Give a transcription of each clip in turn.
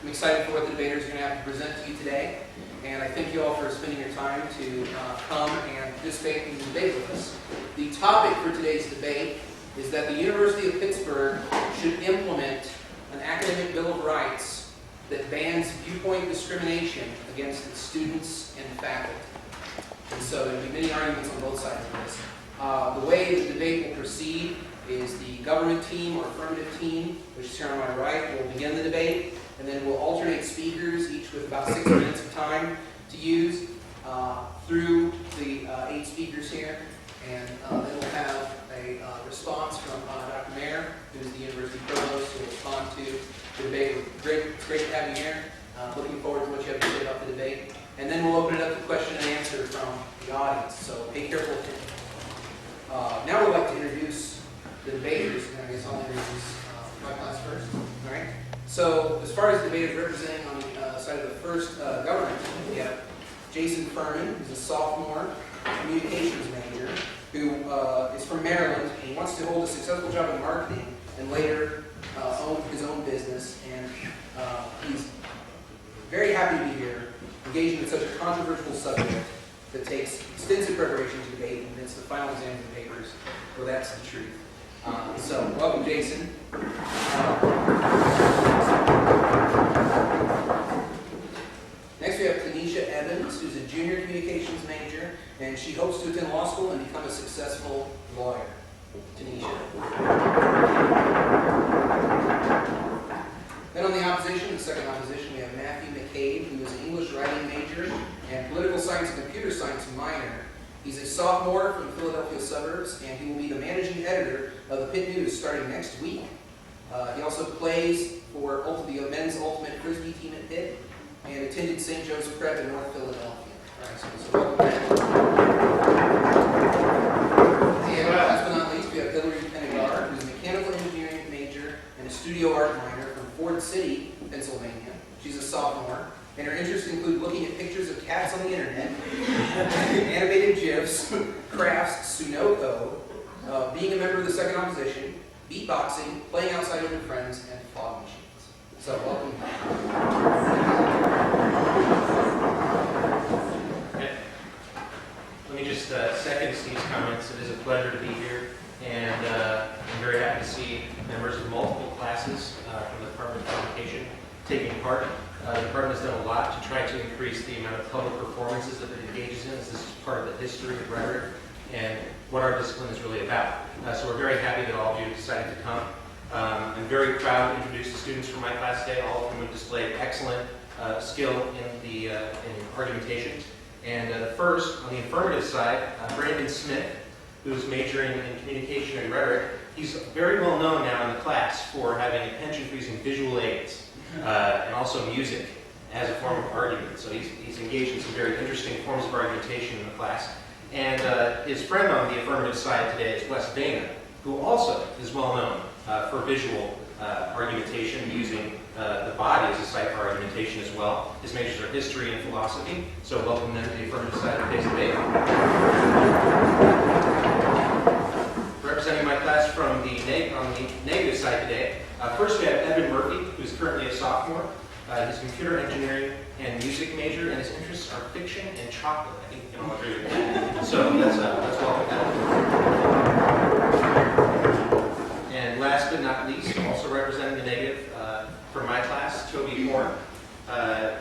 I'm excited for what the debaters are going to have to present to you today. And I thank you all for spending your time to come and participate in the debate with us. The topic for today's debate is that the University of Pittsburgh should implement an academic Bill of Rights that bans viewpoint discrimination against its students and faculty. And so there will be many arguments on both sides of this. The way the debate will proceed is the government team or affirmative team, which is here on my right, will begin the debate, and then we'll alternate speakers, each with about 6 minutes of time to use through the 8 speakers here. And then we'll have a response from Dr. Mayer, who is the University Provost, who will respond to the debate. It's great to have you here. Looking forward to what you have to say about the debate. And then we'll open it up to question and answer from the audience, so pay careful attention. Now we'd like to introduce the debaters, and I guess I'll introduce my class first. All right. So as far as debaters representing on the side of the first government, we have Jason Furman, who's a sophomore communications major, who is from Maryland, and he wants to hold a successful job in marketing and later own his own business. And he's very happy to be here, engaging in such a controversial subject that takes extensive preparation to debate, and it's the final exam of the papers, where that's the truth. So, welcome, Jason. Next, we have Tanisha Evans, who's a junior communications major, and she hopes to attend law school and become a successful lawyer. Tanisha. Then on the opposition, the second opposition, we have Matthew McCabe, who is an English writing major and political science and computer science minor. He's a sophomore from the Philadelphia suburbs, and he will be the managing editor of the Pitt News starting next week. He also plays for the men's ultimate frisbee team at Pitt and attended St. Joseph Prep in North Philadelphia. All right, so welcome back. And last but not least, we have Hillary Pennegar, who's a mechanical engineering major and a studio art minor from Ford City, Pennsylvania. She's a sophomore, and her interests include looking at pictures of cats on the internet, animated GIFs, crafts, Sunoco, being a member of the second opposition, beatboxing, playing outside with her friends, and fog machines. So, welcome. Okay. Let me just second Steve's comments. It is a pleasure to be here, and I'm very happy to see members of multiple classes from the Department of Education taking part. The department has done a lot to try to increase the amount of public performances that it engages in, as this is part of the history of rhetoric and what our discipline is really about. So we're very happy that all of you decided to come. I'm very proud to introduce the students from my class today. All of them have displayed excellent skill in argumentation. And first, on the affirmative side, Brandon Smith, who's majoring in communication and rhetoric. He's very well known now in the class for having a penchant for using visual aids and also music as a form of argument. So he's engaged in some very interesting forms of argumentation in the class. And his friend on the affirmative side today is Wes Dana, who also is well known for visual argumentation, using the body as a site for argumentation as well. His majors are history and philosophy. So welcome them to the affirmative side of today's debate. Representing my class from the on the negative side today, first we have Evan Murphy, who is currently a sophomore. He's a computer engineering and music major, and his interests are fiction and chocolate. I think you can all agree with that. So let's welcome that. And last but not least, also representing the negative from my class, Toby Horn.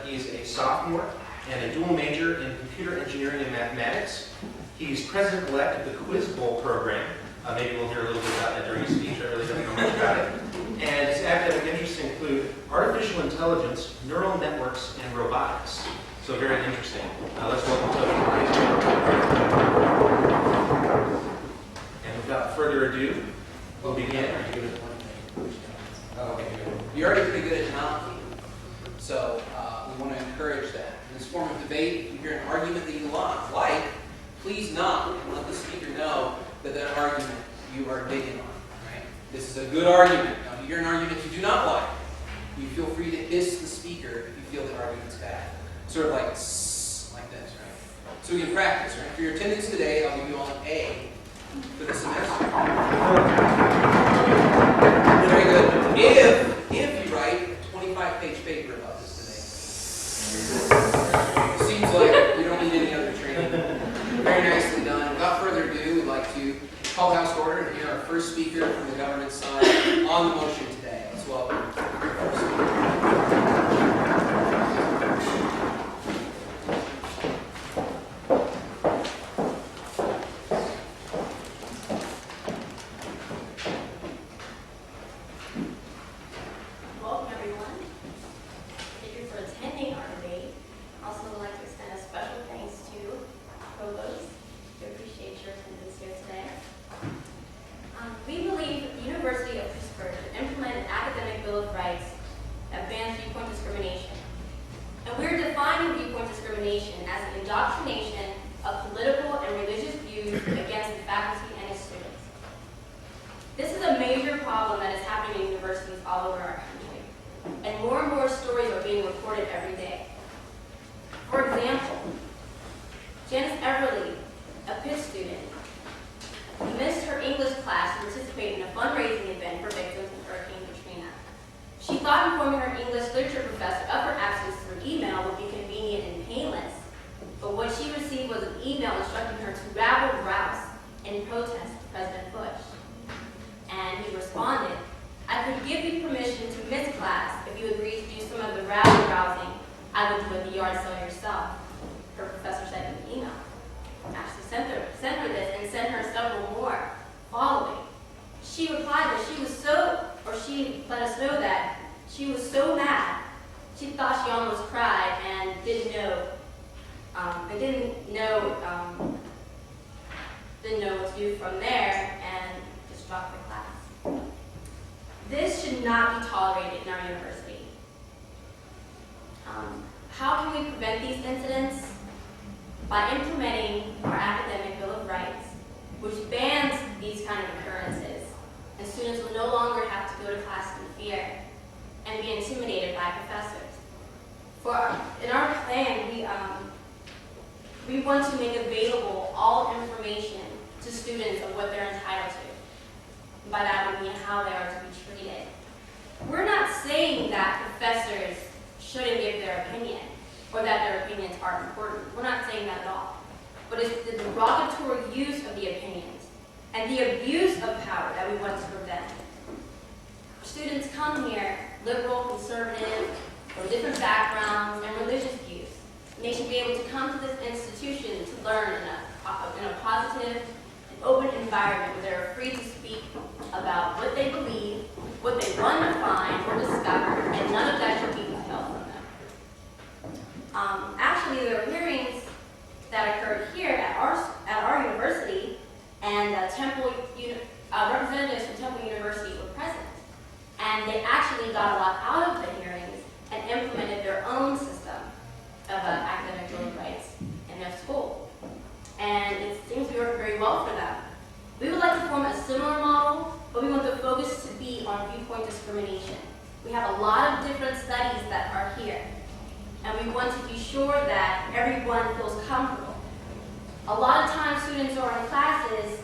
He's a sophomore and a dual major in computer engineering and mathematics. He's president-elect of the Quiz Bowl program. Maybe we'll hear a little bit about that during his speech. I really don't know much about it. And his academic interests include artificial intelligence, neural networks, and robotics. So very interesting. Let's welcome Toby. And without further ado, we'll begin. Are you good at one? Okay. You're already pretty good at knocking, so we want to encourage that. In this form of debate, if you hear an argument that you like, please knock and let the speaker know that argument you are digging on. Right? This is a good argument. Now, if you hear an argument you do not like, you feel free to hiss the speaker if you feel the argument's bad. Sort of like this, right? So we can practice, right? For your attendance today, I'll give you all an A for the semester. Very good. If you write a 25-page favor about this today? It seems like you don't need any other training. Very nicely done. Without further ado, we'd like to call house to order and hear our first speaker from the government side on the motion today. Let's welcome our first speaker. Welcome, everyone. Thank you for attending our debate. Also would like to extend a special thanks to Provost. We appreciate your attendance here today. We believe the University of Pittsburgh should implement an academic Bill of Rights that bans viewpoint discrimination. And we're defining viewpoint discrimination as the indoctrination of political and religious views against the faculty and its students. This is a major problem that is happening in universities all over our country, and more stories are being reported every day. For example, Janice Everly, a Pitt student, missed her English class to participate in a fundraising event for victims of Hurricane Katrina. She thought informing her English literature professor of her absence through email would be convenient and painless, but what she received was an email instructing her to rabble-rouse in protest of President Bush. And he responded, "I could give you permission to miss class if you agree to do some of the rabble-rousing I would do at the yard sale yourself," her professor said in the email. Actually sent her this and sent her several more following. She replied that she let us know that she was so mad, she thought she almost cried and didn't know what to do from there and just dropped the class. This should not be tolerated in our university. How can we prevent these incidents? By implementing our academic Bill of Rights, which bans these kind of occurrences, and students will no longer have to go to class in fear and be intimidated by professors. In our plan, we want to make available all information to students of what they're entitled to. By that we mean how they are to be treated. We're not saying that professors shouldn't give their opinion or that their opinions aren't important. We're not saying that at all. But it's the derogatory use of the opinions and the abuse of power that we want to prevent. Students come here, liberal, conservative, from different backgrounds and religious views. And they should be able to come to this institution to learn in a positive and open environment where they're free to speak about what they believe, what they want to find or discover, and none of that should be withheld from them. Actually, there were hearings that occurred here at our university, and representatives from Temple University were present. And they actually got a lot out of the hearings and implemented their own system of academic Bill of Rights in their school. And it seems to be working very well for them. We would like to form a similar model, but we want the focus to be on viewpoint discrimination. We have a lot of different studies that are here, and we want to be sure that everyone feels comfortable. A lot of times students are in classes,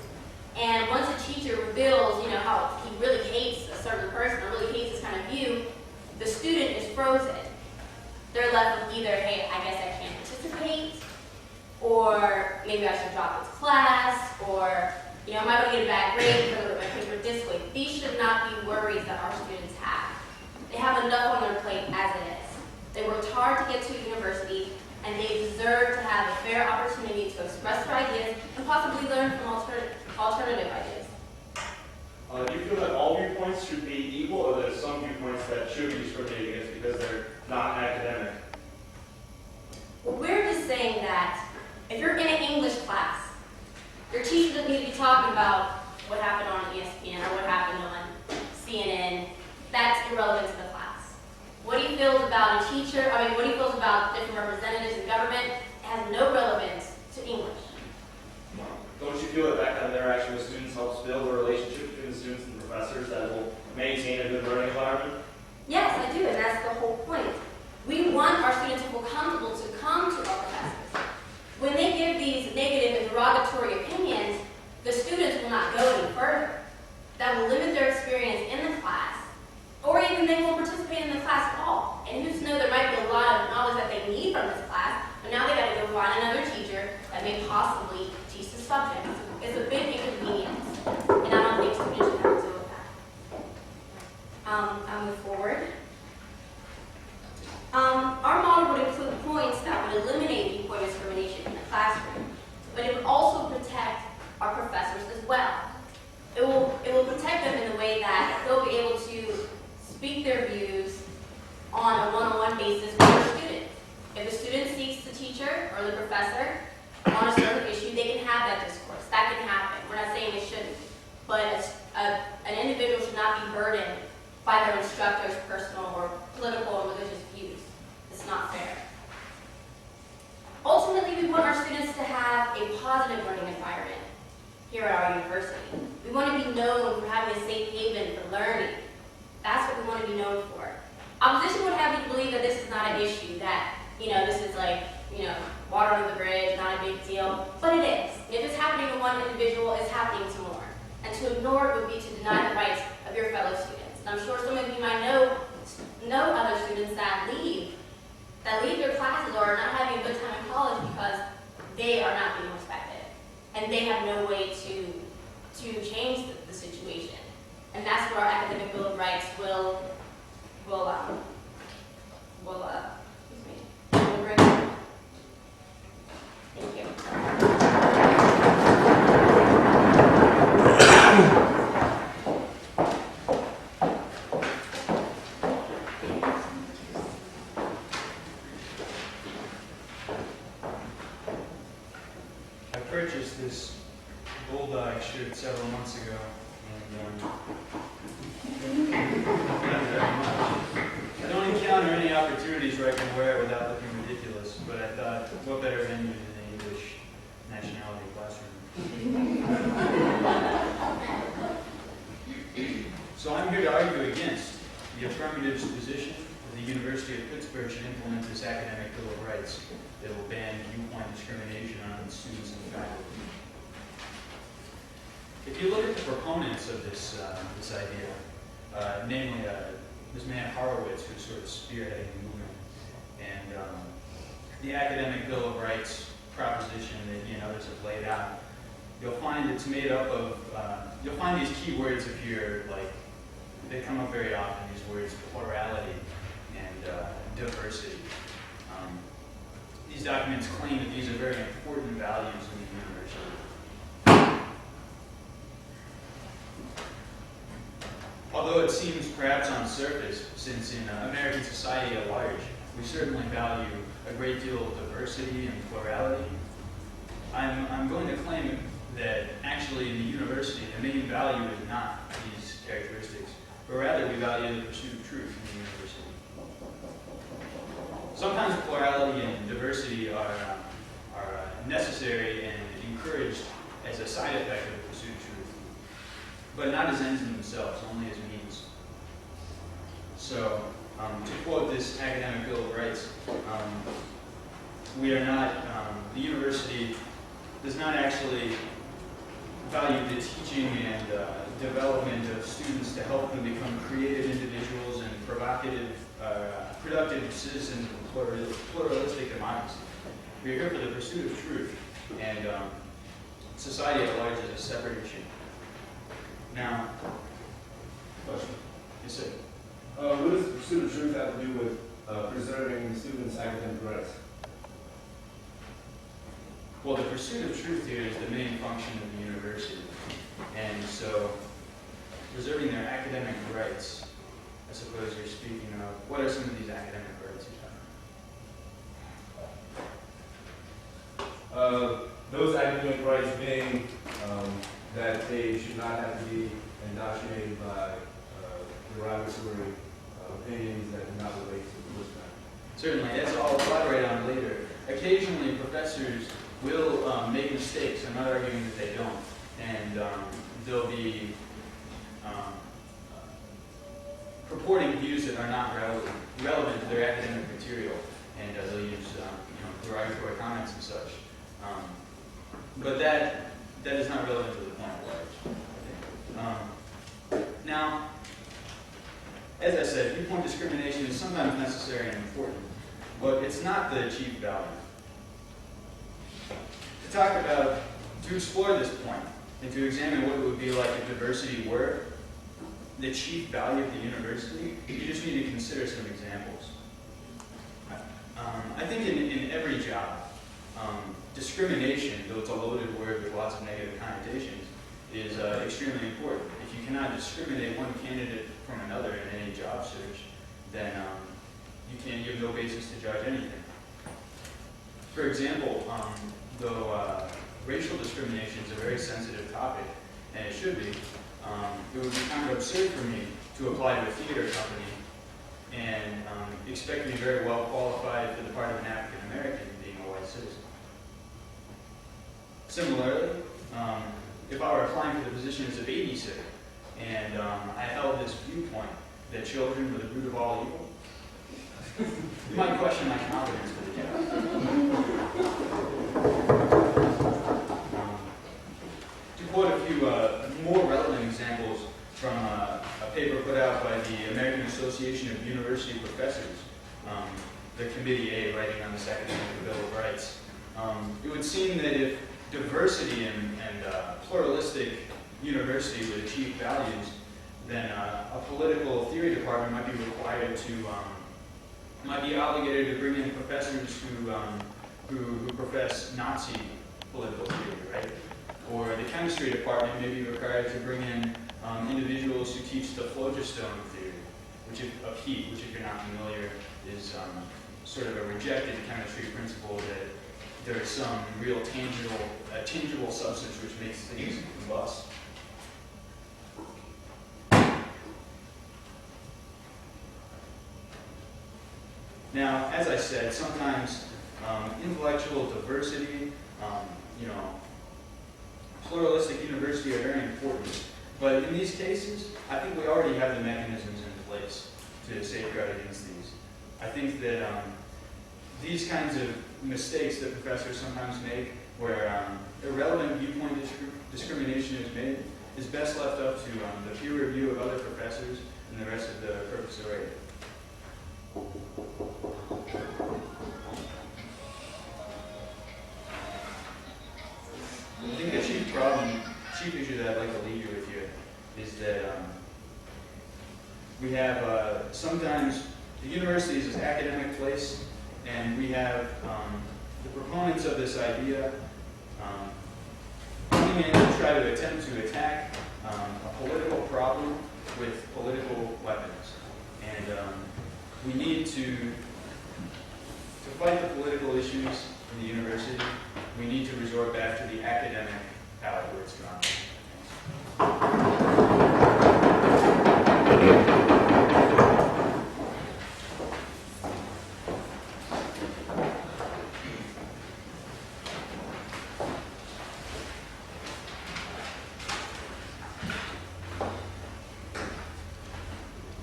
and once a teacher reveals, how he really hates a certain person or really hates this kind of view, the student is frozen. They're left with either, hey, I guess I can't participate, or maybe I should drop this class, or am I going to get a bad grade because I wrote my paper this way? These should not be worries that our students have. They have enough on their plate as it is. They worked hard to get to university, and they deserve to have a fair opportunity to express their ideas and possibly learn from alternative ideas. Do you feel that all viewpoints should be equal, or there's some viewpoints that should be discriminated against because they're not academic? Well, we're just saying that if you're in an English class, your teacher doesn't need to be talking about what happened on ESPN or what happened on CNN. That's irrelevant to the class. What he feels about what he feels about different representatives in government has no relevance to English. Don't you feel that that kind of interaction with students helps build a relationship between the students and the professors that will maintain a good learning environment? Yes, I do, and that's the whole point. We want our students to feel comfortable to come to our classes. When they give these negative and derogatory opinions, the students will not go any further. That will limit their experience in the class, or even they won't participate in the class at all. And who's but it would also protect our professors as well. It will protect them in the way that they'll be able to speak their views on a one-on-one basis with their student. If a student seeks the teacher or the professor on a certain issue, they can have that discourse. That can happen. We're not saying it shouldn't. But an individual should not be burdened by their instructor's personal or political or religious views. It's not fair. Ultimately, we want our students to have a positive learning environment here at our university. We want to be known for having a safe haven for learning. That's what we want to be known for. Opposition would have you believe that this is not an issue, that, this is like, water under the bridge, not a big deal. But it is. If it's happening to one individual, it's happening to more. And to ignore it would be to deny the rights of your fellow students. And I'm sure some of you might know other students that leave their classes or are not having a good time in college because they are not being respected. And they have no way to change the situation. And that's where our academic Bill of Rights will bring it. Thank you. I purchased this bulldog shirt several months ago, and not very much. I don't encounter any opportunities where I can wear it without looking ridiculous, but I thought, what better venue than the English nationality classroom? So I'm here to argue against the affirmative's position that the University of Pittsburgh should implement this academic Bill of Rights that will ban viewpoint discrimination on students and faculty. If you look at the proponents of this idea, namely this man Horowitz, who's sort of spearheading the movement, and the academic Bill of Rights proposition that others have laid out, you'll find it's made up of, you'll find these key words appear, like, they come up very often, these words, plurality and diversity. These documents claim that these are very important values in the university. Although it seems perhaps on surface, since in American society at large, we certainly value a great deal of diversity and plurality, I'm going to claim that actually in the university, the main value is not these characteristics, but rather we value the pursuit of truth in the university. Sometimes plurality and diversity are necessary and encouraged as a side effect of the pursuit of truth, but not as ends in themselves, only as means. So, to quote this academic Bill of Rights, we are not, the university does not actually value the teaching and development of students to help them become creative individuals and productive citizens of a pluralistic democracy. We are here for the pursuit of truth, and society at large is a separate issue. Now, question? Yes, sir. What does the pursuit of truth have to do with preserving the students' academic rights? Well, the pursuit of truth here is the main function of the university, and so preserving their academic rights, I suppose you're speaking of, what are some of these academic rights you're talking about? Those academic rights being that they should not have to be indoctrinated by derogatory opinions that do not relate to the course matter. Certainly, as I'll elaborate on later, occasionally professors will make mistakes. I'm not arguing that they don't, and they'll be purporting views that are not relevant to their academic material, and they'll use derogatory comments and such. But that is not relevant to the point at large. Now, as I said, viewpoint discrimination is sometimes necessary and important, but it's not the chief value. To explore this point and to examine what it would be like if diversity were the chief value of the university, you just need to consider some examples. I think in every job, discrimination, though it's a loaded word with lots of negative connotations, is extremely important. If you cannot discriminate one candidate from another in any job search, then you have no basis to judge anything. For example, though racial discrimination is a very sensitive topic, and it should be, it would be kind of absurd for me to apply to a theater company and expect to be very well qualified for the part of an African American being a white citizen. Similarly, if I were applying for the position as a babysitter and I held this viewpoint that children were the root of all evil, you might question my competence for the job. To quote a few more relevant examples from a paper put out by the American Association of University Professors, the Committee A, writing on this academic Bill of Rights, it would seem that if diversity and pluralistic university would achieve values, then a political theory department might be required to, might be obligated to bring in professors who profess Nazi political theory, right? Or the chemistry department may be required to bring in individuals who teach the phlogiston theory, of heat, which if you're not familiar is sort of a rejected chemistry principle that there is some real tangible substance which makes things combust. Now, as I said, sometimes intellectual diversity, pluralistic university are very important. But in these cases, I think we already have the mechanisms in place to safeguard against these. I think that these kinds of mistakes that professors sometimes make, where irrelevant viewpoint discrimination is made, is best left up to the peer review of other professors and the rest of the professoriate. I think the chief issue that I'd like to leave you with here is that we have sometimes the university is an academic place, and we have the proponents of this idea coming in to try to attempt to attack a political problem with political weapons. And we need to fight the political issues in the university. We need to resort back to the academic palette where it's gone.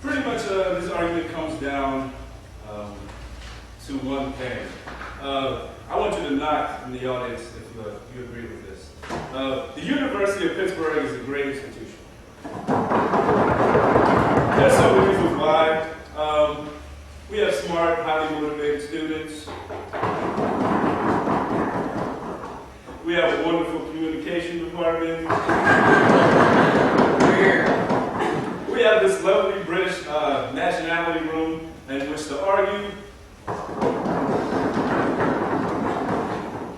Pretty much this argument comes down to one thing. I want you to knock in the audience if you agree with this. The University of Pittsburgh is a great institution. There's some reasons why. We have smart, highly motivated students. We have a wonderful communication department. We have this lovely British nationality room in which to argue.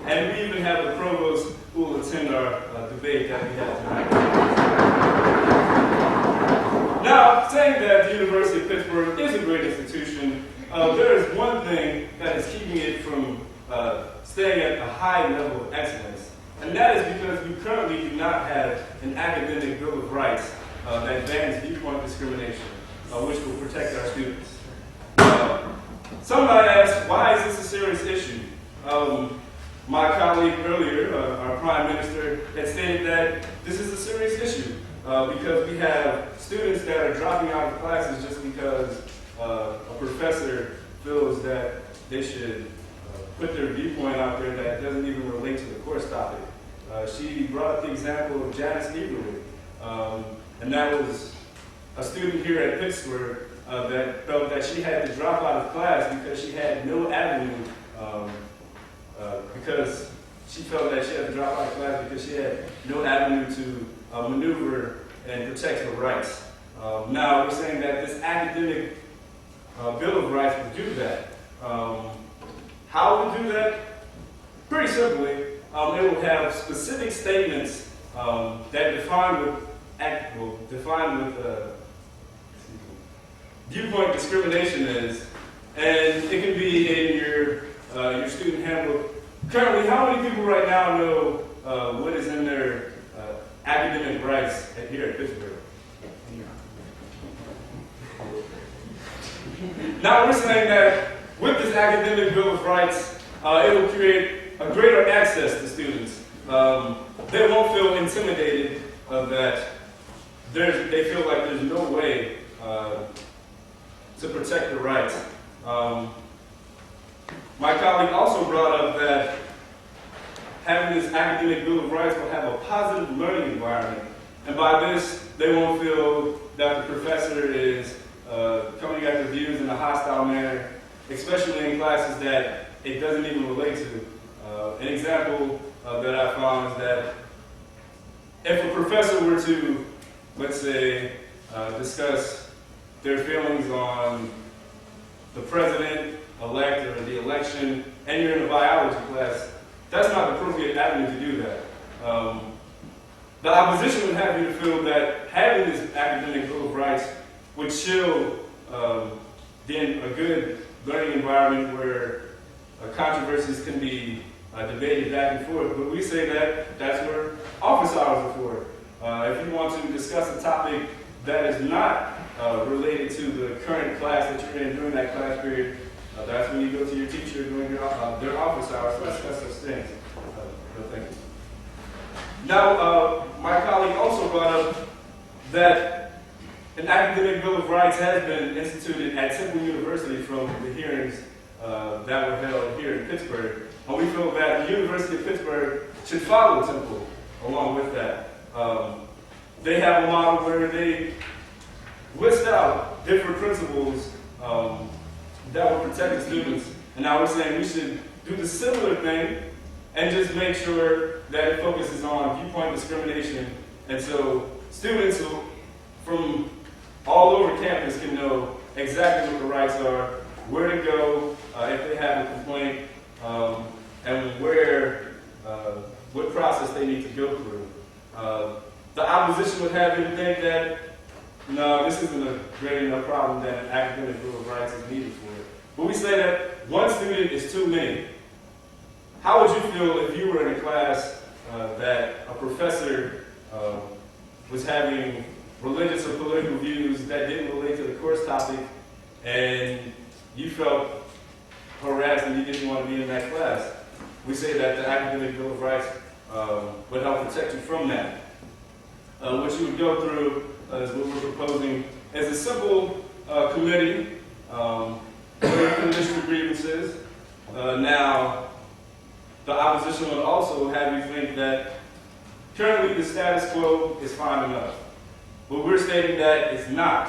And we even have the provost who will attend our debate that we have tonight. Now, saying that the University of Pittsburgh is a great institution, there is one thing that is keeping it from staying at a high level of excellence, and that is because we currently do not have an academic Bill of Rights that bans viewpoint discrimination, which will protect our students. Some might ask, why is this a serious issue? My colleague earlier, our Prime Minister, had stated that this is a serious issue because we have students that are dropping out of classes just because a professor feels that they should put their viewpoint out there that doesn't even relate to the course topic. She brought up the example of Janice Lieberman, and that was a student here at Pittsburgh that felt that she had to drop out of class because she had no avenue, because she felt that she had to drop out of class because she had no avenue to maneuver and protect her rights. Now we're saying that this academic Bill of Rights would do that. How would it do that? Pretty simply, it will have specific statements that define what viewpoint discrimination is, and it can be in your student handbook. Currently, how many people right now know what is in their academic rights here at Pittsburgh? Now we're saying that with this academic Bill of Rights, it will create a greater access to students. They won't feel intimidated that they feel like there's no way to protect their rights. My colleague also brought up that having this academic Bill of Rights will have a positive learning environment. And by this, they won't feel that the professor is coming at their views in a hostile manner, especially in classes that it doesn't even relate to. An example that I found is that if a professor were to, let's say, discuss their feelings on the president-elect or the election, and you're in a biology class, that's not the appropriate avenue to do that. The opposition would have you to feel that having this academic Bill of Rights would shield then a good learning environment where controversies can be debated back and forth. But we say that that's where office hours are for. If you want to discuss a topic that is not related to the current class that you're in during that class period, that's when you go to your teacher during their office hours to discuss those things. Thank you. Now, my colleague also brought up that an academic Bill of Rights has been instituted at Temple University from the hearings that were held here in Pittsburgh. And we feel that the University of Pittsburgh should follow Temple along with that. They have a model where they list out different principles that will protect the students. And now we're saying we should do the similar thing and just make sure that it focuses on viewpoint discrimination. And so students from all over campus can know exactly what the rights are, where to go if they have a complaint, and what process they need to go through. The opposition would have you think that, no, this isn't a great enough problem that an academic Bill of Rights is needed for it. But we say that one student is too many. How would you feel if you were in a class that a professor was having religious or political views that didn't relate to the course topic, and you felt harassed and you didn't want to be in that class? We say that the academic Bill of Rights would help protect you from that. What you would go through is what we're proposing is a simple committee where you can list your grievances. Now, the opposition would also have you think that currently the status quo is fine enough. But we're stating that it's not.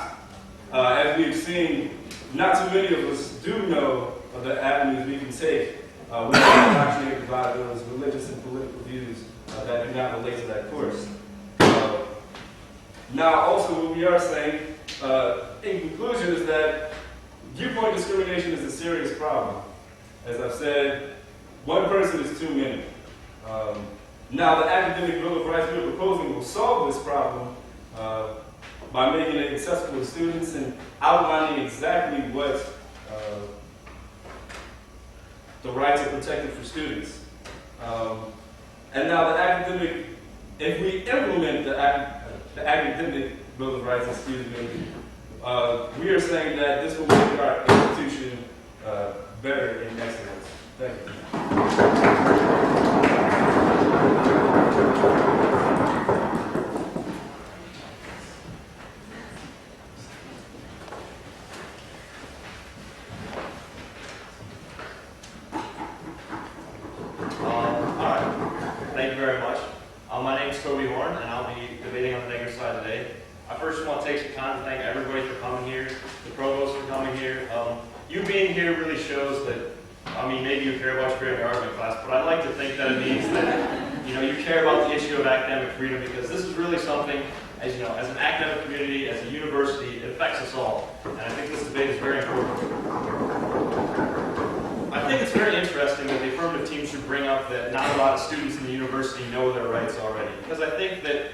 As we've seen, not too many of us do know of the avenues we can take when we're indoctrinated by those religious and political views that do not relate to that course. Now, also what we are saying, in conclusion, is that viewpoint discrimination is a serious problem. As I've said, one person is too many. Now, the academic Bill of Rights we're proposing will solve this problem by making it accessible to students and outlining exactly what the rights are protected for students. And now the academic, if we implement the academic Bill of Rights, we are saying that this will make our institution better in excellence. Thank you. Thank you very much. My name is Toby Horn, and I'll be debating on the negative side today. I first want to take the time to thank everybody for coming here, the Provost for coming here. You being here really shows that, I mean, maybe you care about your creative argument class, but I'd like to think that it means that, you care about the issue of academic freedom, because this is really something, as an academic community, as a university, it affects us all. And I think this debate is very important. I think it's very interesting that the affirmative team team should bring up that not a lot of students in the university know their rights already. Because I think that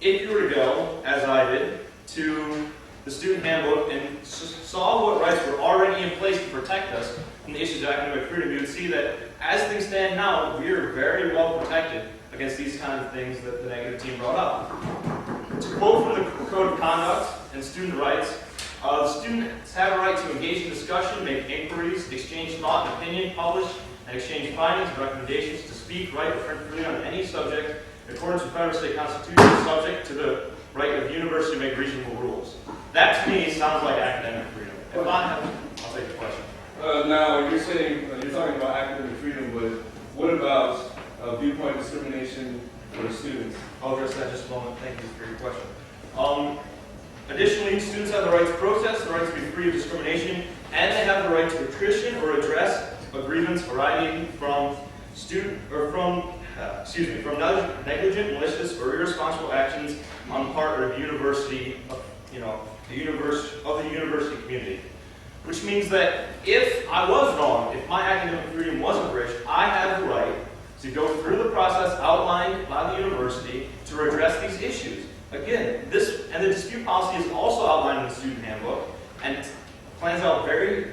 if you were to go, as I did, to the student handbook and saw what rights were already in place to protect us from the issues of academic freedom, you would see that as things stand now, we are very well protected against these kinds of things that the negative team brought up. To quote from the Code of Conduct and Student Rights, the students have a right to engage in discussion, make inquiries, exchange thought and opinion, publish and exchange findings and recommendations, to speak, write, or print freely on any subject in accordance with federal state constitution, subject to the right of the university to make reasonable rules. That to me sounds like academic freedom. If I have, I'll take the question. Now, you're saying, you're talking about academic freedom, but what about viewpoint discrimination for the students? I'll address that in just a moment. Thank you for your question. Additionally, students have the right to protest, the right to be free of discrimination, and they have the right to petition or address a grievance arising from negligent, malicious, or irresponsible actions on the part of the university, the university community. Which means that if I was wrong, if my academic freedom wasn't rich, I have the right to go through the process outlined by the university to redress these issues. Again, the dispute policy is also outlined in the student handbook, and it plans out very,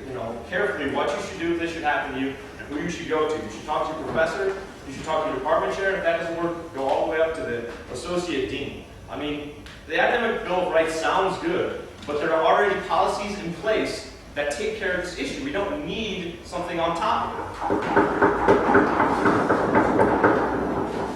carefully what you should do if this should happen to you, and who you should go to. You should talk to your professor, you should talk to your department chair, and if that doesn't work, go all the way up to the associate dean. I mean, the Academic Bill of Rights sounds good, but there are already policies in place that take care of this issue. We don't need something on top of it.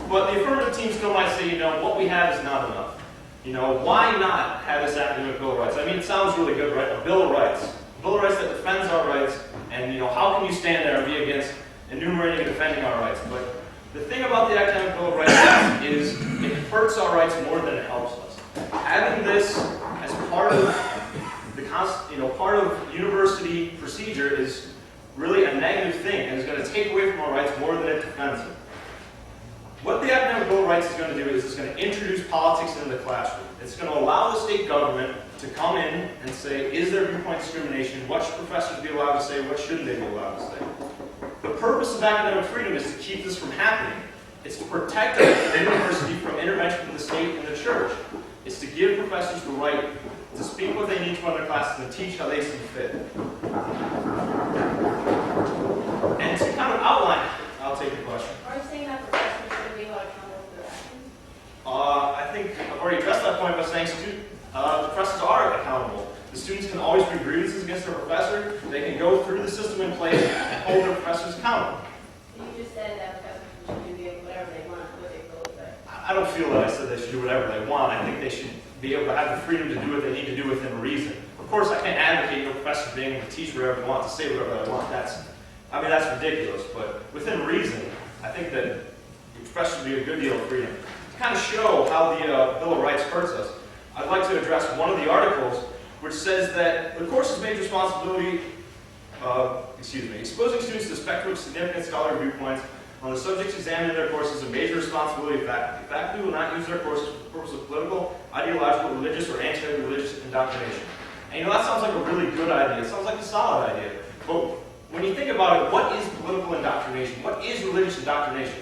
But the affirmative team still might say, what we have is not enough. Why not have this academic Bill of Rights? I mean, it sounds really good, right? A Bill of Rights. A Bill of Rights that defends our rights, and how can you stand there and be against enumerating and defending our rights? But the thing about the academic Bill of Rights is it hurts our rights more than it helps us. Having this as part of part of university procedure is really a negative thing, and is going to take away from our rights more than it defends them. What the Academic Bill of Rights is going to do is it's going to introduce politics into the classroom. It's going to allow the state government to come in and say, is there viewpoint discrimination? What should professors be allowed to say? What shouldn't they be allowed to say? The purpose of academic freedom is to keep this from happening. It's to protect the university from intervention from the state and the church. It's to give professors the right to speak what they need to run their classes and teach how they see fit. And to kind of outline, I'll take the question. Are you saying that professors should be held accountable for their actions? I think I've already addressed that point by saying professors are accountable. The students can always bring grievances against their professor. They can go through the system in place and hold their professors accountable. You just said that professors should do whatever they want, what they feel is right. I don't feel that I said they should do whatever they want. I think they should be able to have the freedom to do what they need to do within reason. Of course, I can't advocate professors being able to teach whatever they want, to say whatever they want. That's ridiculous. But within reason, I think that professors should be a good deal of freedom. To kind of show how the Bill of Rights hurts us, I'd like to address one of the articles which says that the course's major responsibility, exposing students to the spectrum of significant scholarly viewpoints on the subjects examined in their courses is a major responsibility of faculty. Faculty will not use their courses for the purpose of political, ideological, religious, or anti-religious indoctrination. And that sounds like a really good idea. It sounds like a solid idea. But when you think about it, what is political indoctrination? What is religious indoctrination?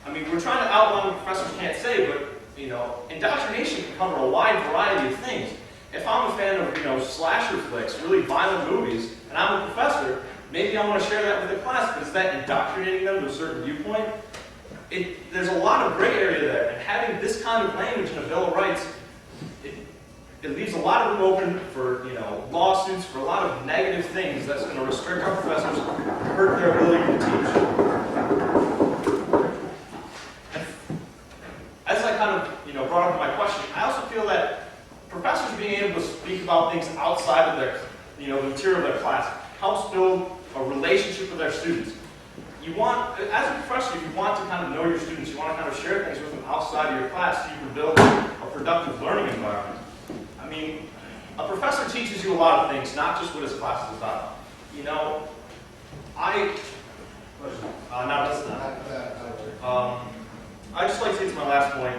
I mean, we're trying to outline what professors can't say, but, indoctrination can cover a wide variety of things. If I'm a fan of, slasher flicks, really violent movies, and I'm a professor, maybe I want to share that with the class, but is that indoctrinating them to a certain viewpoint? There's a lot of gray area there, and having this kind of language in a Bill of Rights, it leaves a lot of room open for, lawsuits, for a lot of negative things that's going to restrict our professors, hurt their ability to teach. As I kind of, brought up my question, I also feel that professors being able to speak about things outside of their, the material of their class helps build a relationship with their students. As a professor, you want to kind of know your students. You want to kind of share things with them outside of your class so you can build a productive learning environment. I mean, a professor teaches you a lot of things, not just what his class is about. I'd just like to get to my last point.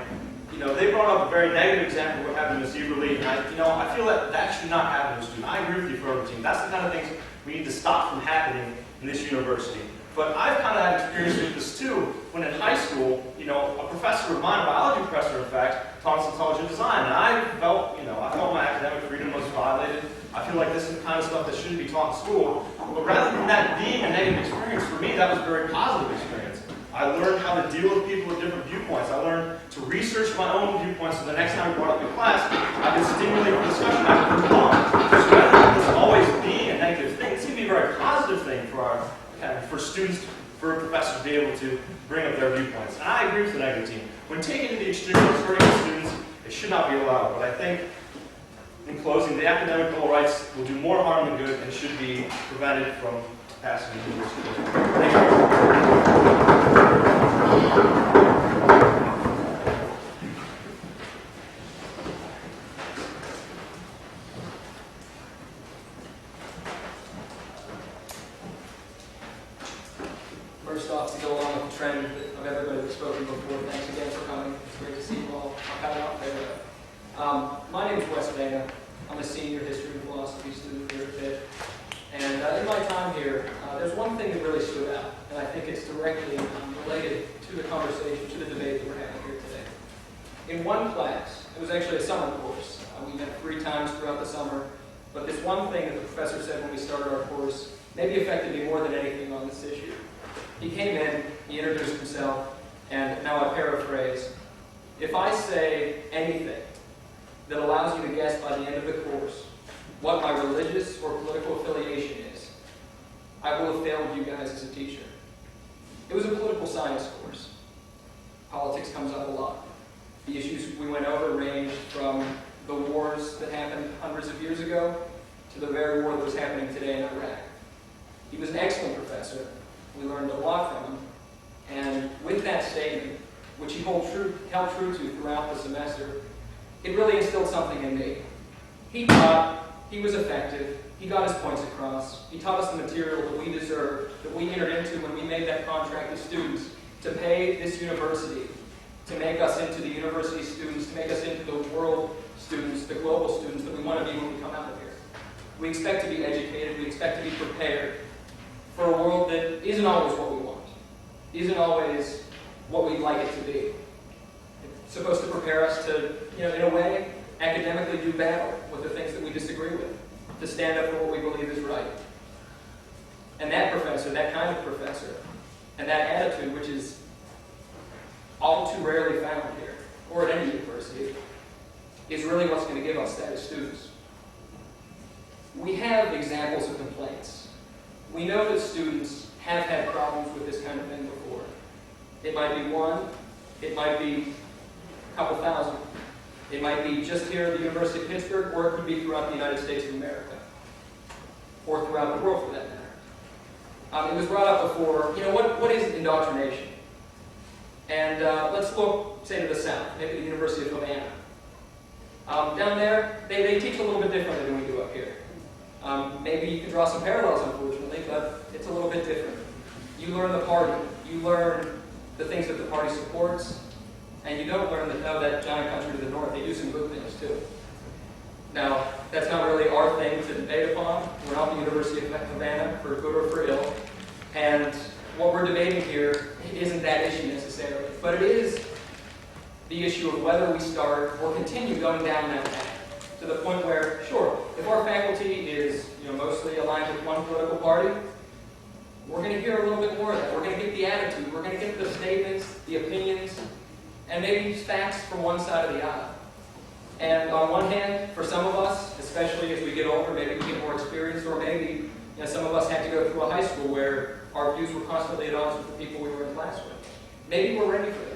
They brought up a very negative example of what happened to Zebra Lee, and I feel that should not happen to a student. I agree with the affirmative team. That's the kind of things we need to stop from happening in this university. But I've kind of had experience with this too, when in high school, a professor of mine, a biology professor in fact, taught us intelligent design, and I felt my academic freedom was violated. I feel like this is the kind of stuff that shouldn't be taught in school. But rather than that being a negative experience, for me that was a very positive experience. I learned how to deal with people with different viewpoints. I learned to research my own viewpoints so the next time we brought up in class, I could stimulate the discussion I could move on. So rather than this always being a negative thing, it's going to be a very positive thing for students, for professors to be able to bring up their viewpoints. And I agree with the negative team. When taken to the extreme of hurting the students, it should not be allowed. But I think, in closing, the academic bill of rights will do more harm than good and should be prevented from passing the university. Thank you. First off, to go along with the trend of everybody that's spoken before, thanks again for coming. It's great to see you all. I'll cut it out there. My name is Wes Dana. I'm a senior history and philosophy student here at Pitt. And in my time here, there's one thing that really stood out, and I think it's directly related to the conversation, to the debate that we're having here today. In one class, it was actually a summer course. We met 3 times throughout the summer, but this one thing that the professor said when we started our course maybe affected me more than anything on this issue. He came in, he introduced himself, and now I paraphrase, if I say anything that allows you to guess by the end of the course what my religious or political affiliation is, I will have failed you guys as a teacher. It was a political science course. Politics comes up a lot. The issues we went over ranged from the wars that happened hundreds of years ago to the very war that was happening today in Iraq. He was an excellent professor. We learned a lot from him. And with that statement, which he held true to throughout the semester, it really instilled something in me. He taught, he was effective, he got his points across, he taught us the material that we deserved, that we entered into when we made that contract as students to pay this university, to make us into the university students, to make us into the world students, the global students that we want to be when we come out of here. We expect to be educated, we expect to be prepared for a world that isn't always what we want, isn't always what we'd like it to be. It's supposed to prepare us to, in a way, academically do battle with the things that we disagree with, to stand up for what we believe is right. And that professor, that kind of professor, and that attitude, which is all too rarely found here, or at any university, is really what's going to give us that as students. We have examples of complaints. We know that students have had problems with this kind of thing before. It might be one, it might be a couple thousand. It might be just here at the University of Pittsburgh, or it could be throughout the United States of America, or throughout the world for that matter. It was brought up before, what is indoctrination? And let's look, say, to the south, maybe the University of Havana. Down there, they teach a little bit differently than we do up here. Maybe you can draw some parallels, unfortunately, but it's a little bit different. You learn the party. You learn the things that the party supports, and you don't learn that giant country to the north. They do some good things, too. Now, that's not really our thing to debate upon. We're not the University of Havana, for good or for ill. And what we're debating here isn't that issue necessarily, but it is the issue of whether we start or continue going down that path. To the point where, sure, if our faculty is mostly aligned with one political party, we're going to hear a little bit more of that. We're going to get the attitude, we're going to get the statements, the opinions, and maybe facts from one side of the aisle. And on one hand, for some of us, especially as we get older, maybe we get more experience, or maybe some of us had to go through a high school where our views were constantly at odds with the people we were in class with. Maybe we're ready for that.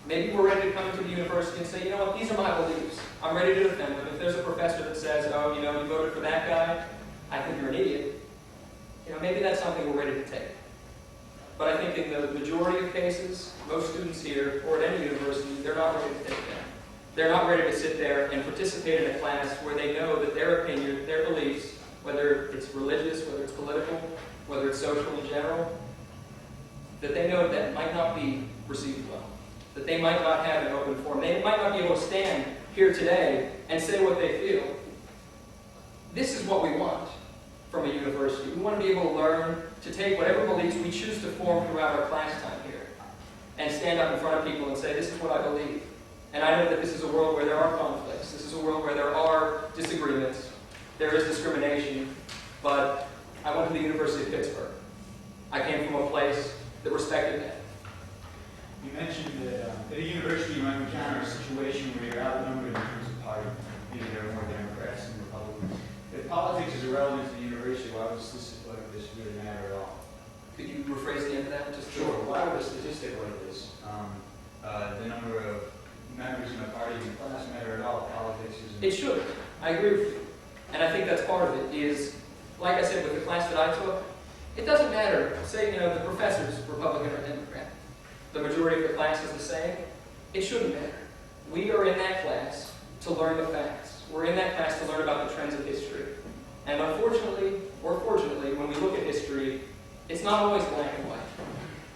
Maybe we're ready to come into the university and say, these are my beliefs. I'm ready to defend them. If there's a professor that says, you voted for that guy, I think you're an idiot. Maybe that's something we're ready to take. But I think in the majority of cases, most students here, or at any university, they're not ready to take that. They're not ready to sit there and participate in a class where they know that their opinion, their beliefs, whether it's religious, whether it's political, whether it's social in general, that they know that might not be received well. That they might not have an open forum. They might not be able to stand here today and say what they feel. This is what we want from a university. We want to be able to learn to take whatever beliefs we choose to form throughout our class time here and stand up in front of people and say, this is what I believe. And I know that this is a world where there are conflicts. This is a world where there are disagreements. There is discrimination. But I went to the University of Pittsburgh. I came from a place that respected that. You mentioned that at a university you might encounter a situation where you're outnumbered in terms of party. Maybe there are more Democrats than Republicans. If politics is irrelevant to the university, why would this really matter at all? Could you rephrase the end of that? Just Sure. Why would a statistic like this, the number of members in a party in class, matter at all? Politics is. It should. I agree with you. And I think that's part of it is, like I said, with the class that I took, it doesn't matter. Say, the professor's Republican or Democrat. The majority of the class is the same. It shouldn't matter. We are in that class to learn the facts. We're in that class to learn about the trends of history. And unfortunately, or fortunately, when we look at history, it's not always black and white.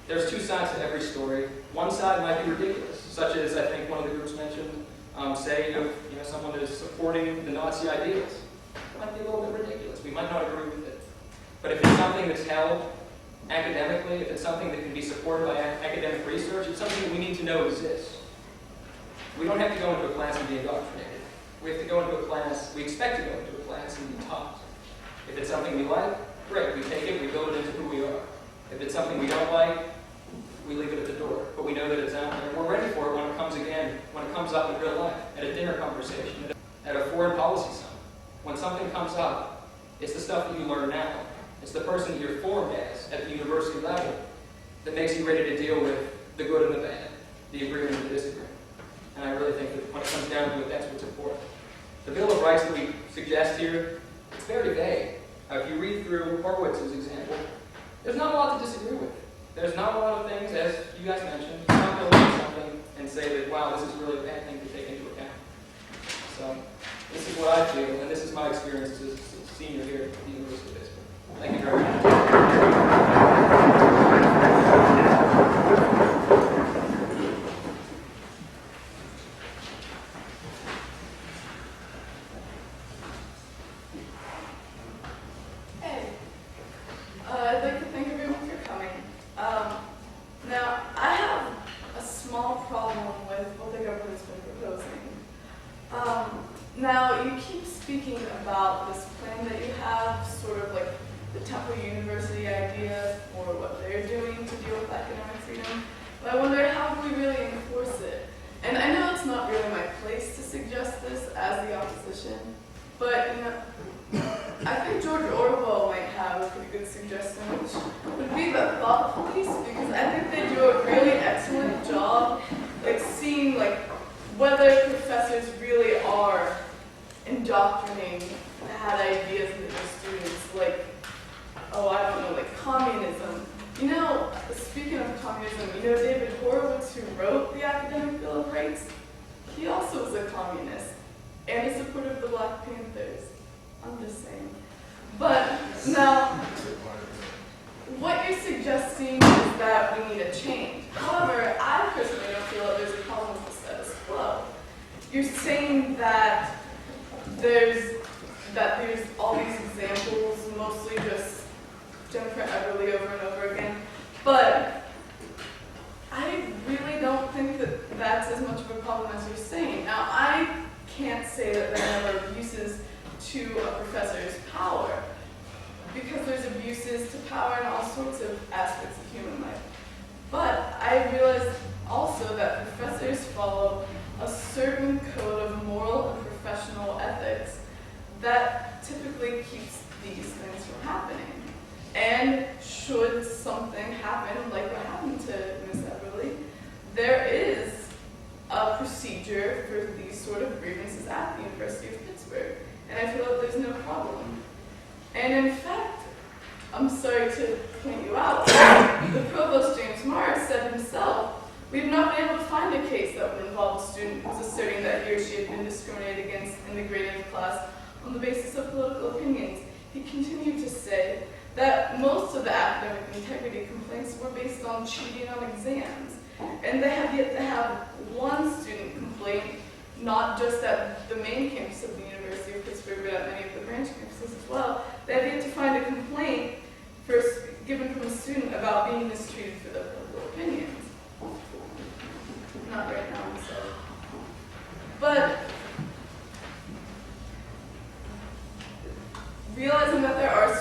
There's two sides to every story. One side might be ridiculous, such as I think one of the groups mentioned, say if someone is supporting the Nazi ideals. It might be a little bit ridiculous. We might not agree with it. But if it's something that's held academically, if it's something that can be supported by academic research, it's something that we need to know exists. We don't have to go into a class and be indoctrinated. We have to go into a class, we expect to go into a class and be taught. If it's something we like, great, we take it, we build it into who we are. If it's something we don't like, we leave it at the door. But we know that it's out there, and we're ready for it when it comes again, when it comes up in real life, at a dinner conversation, at a foreign policy summit. When something comes up, it's the stuff that you learn now. It's the person that you're formed as at the university level that makes you ready to deal with the good and the bad, the agreement and the disagreement. And I really think that when it comes down to it, that's what's important. The Bill of Rights that we suggest here, it's very vague. If you read through Horowitz's example, there's not a lot to disagree with. There's not a lot of things, as you guys mentioned, you not go look at something and say that, wow, this is really a bad thing to take into account. So this is what I feel, and this is my experience as a senior here at the University of Pittsburgh. Thank you very much. Hey, I'd like to thank everyone for coming. Now, I have a small problem with what the government's been proposing. Now, you keep speaking about this plan that you have, sort of like the Temple University idea for what they're doing to deal with academic freedom. But I wonder, how do we really enforce it? And I know it's not really my place to suggest this as the opposition, but I think George Orwell might have a pretty good suggestion, which would be the thought police, because I think they do a really excellent job, seeing whether professors really are indoctrinating bad ideas into their students, communism. Speaking of communism, David Horowitz, who wrote the Academic Bill of Rights, he also was a communist and a supporter of the Black Panthers. I'm just saying. But now, what you're suggesting is that we need a change. However, I personally don't feel that there's a problem with the status quo. You're saying that there's all these examples, mostly just Jennifer Everly over and over again, but I really don't think that that's as much of a problem as you're saying. Now, I can't say that there are never abuses to a professor's power, because there's abuses to power in all sorts of aspects of human life. But I realize also that professors follow a certain code of moral and professional ethics that typically keeps these things from happening. And should something happen, like what happened to Ms. Everly, there is a procedure for these sort of grievances at the University of Pittsburgh. And I feel that there's no problem. And in fact, I'm sorry to point you out, the Provost, James Morris, said himself, "We've not been able to find a case that would involve a student who's asserting that he or she had been discriminated against in the grading of class on the basis of political opinions." He continued to say that most of the academic integrity complaints were based on cheating on exams. And they have yet to have one student complaint, not just at the main campus of the University of Pittsburgh, but at many of the branch campuses as well. They have yet to find a complaint for given from a student about being mistreated for their political opinions. Not right now, I'm sorry. But realizing that there are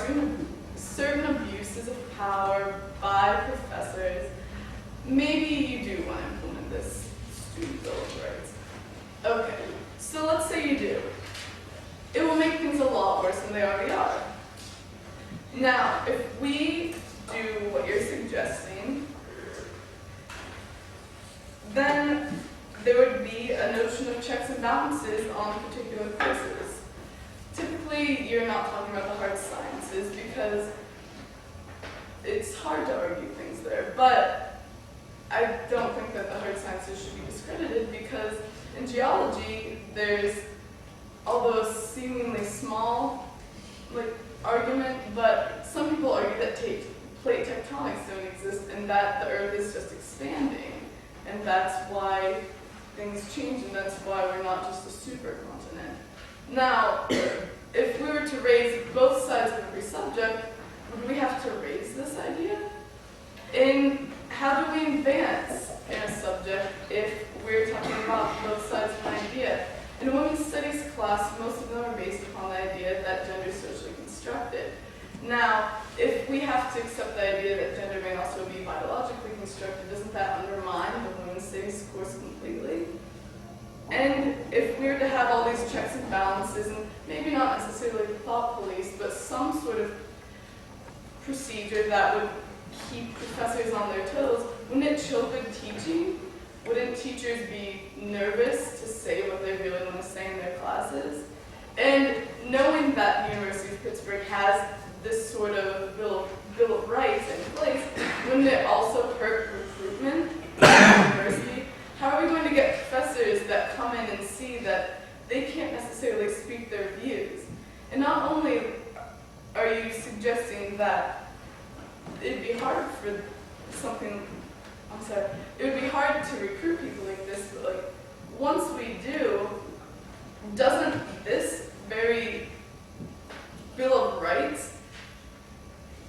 certain abuses of power by professors, maybe you do want to implement this student bill of rights. Okay, so let's say you do. It will make things a lot worse than they already are. Now, if we do what you're suggesting, then there would be a notion of checks and balances on particular courses. Typically, you're not talking about the hard sciences because it's hard to argue things there, but I don't think that the hard sciences should be discredited because in geology, there's, although a seemingly small argument, but some people argue that plate tectonics don't exist and that the Earth is just expanding, and that's why things change, and that's why we're not just a supercontinent. Now, if we were to raise both sides of every subject, would we have to raise this idea? And how do we advance in a subject if we're talking about both sides of an idea? In a women's studies class, most of them are based upon the idea that gender is socially constructed. Now, if we have to accept the idea that gender may also be biologically constructed, doesn't that undermine the women's studies course completely? And if we were to have all these checks and balances, and maybe not necessarily thought police, but some sort of procedure that would keep professors on their toes, wouldn't it chill good teaching? Wouldn't teachers be nervous to say what they really want to say in their classes? And knowing that the University of Pittsburgh has this sort of Bill of Rights in place, wouldn't it also hurt recruitment in the university? How are we going to get professors that come in and see that they can't necessarily speak their views? And not only are you suggesting that it'd be hard for it would be hard to recruit people like this, but once we do, doesn't this very Bill of Rights,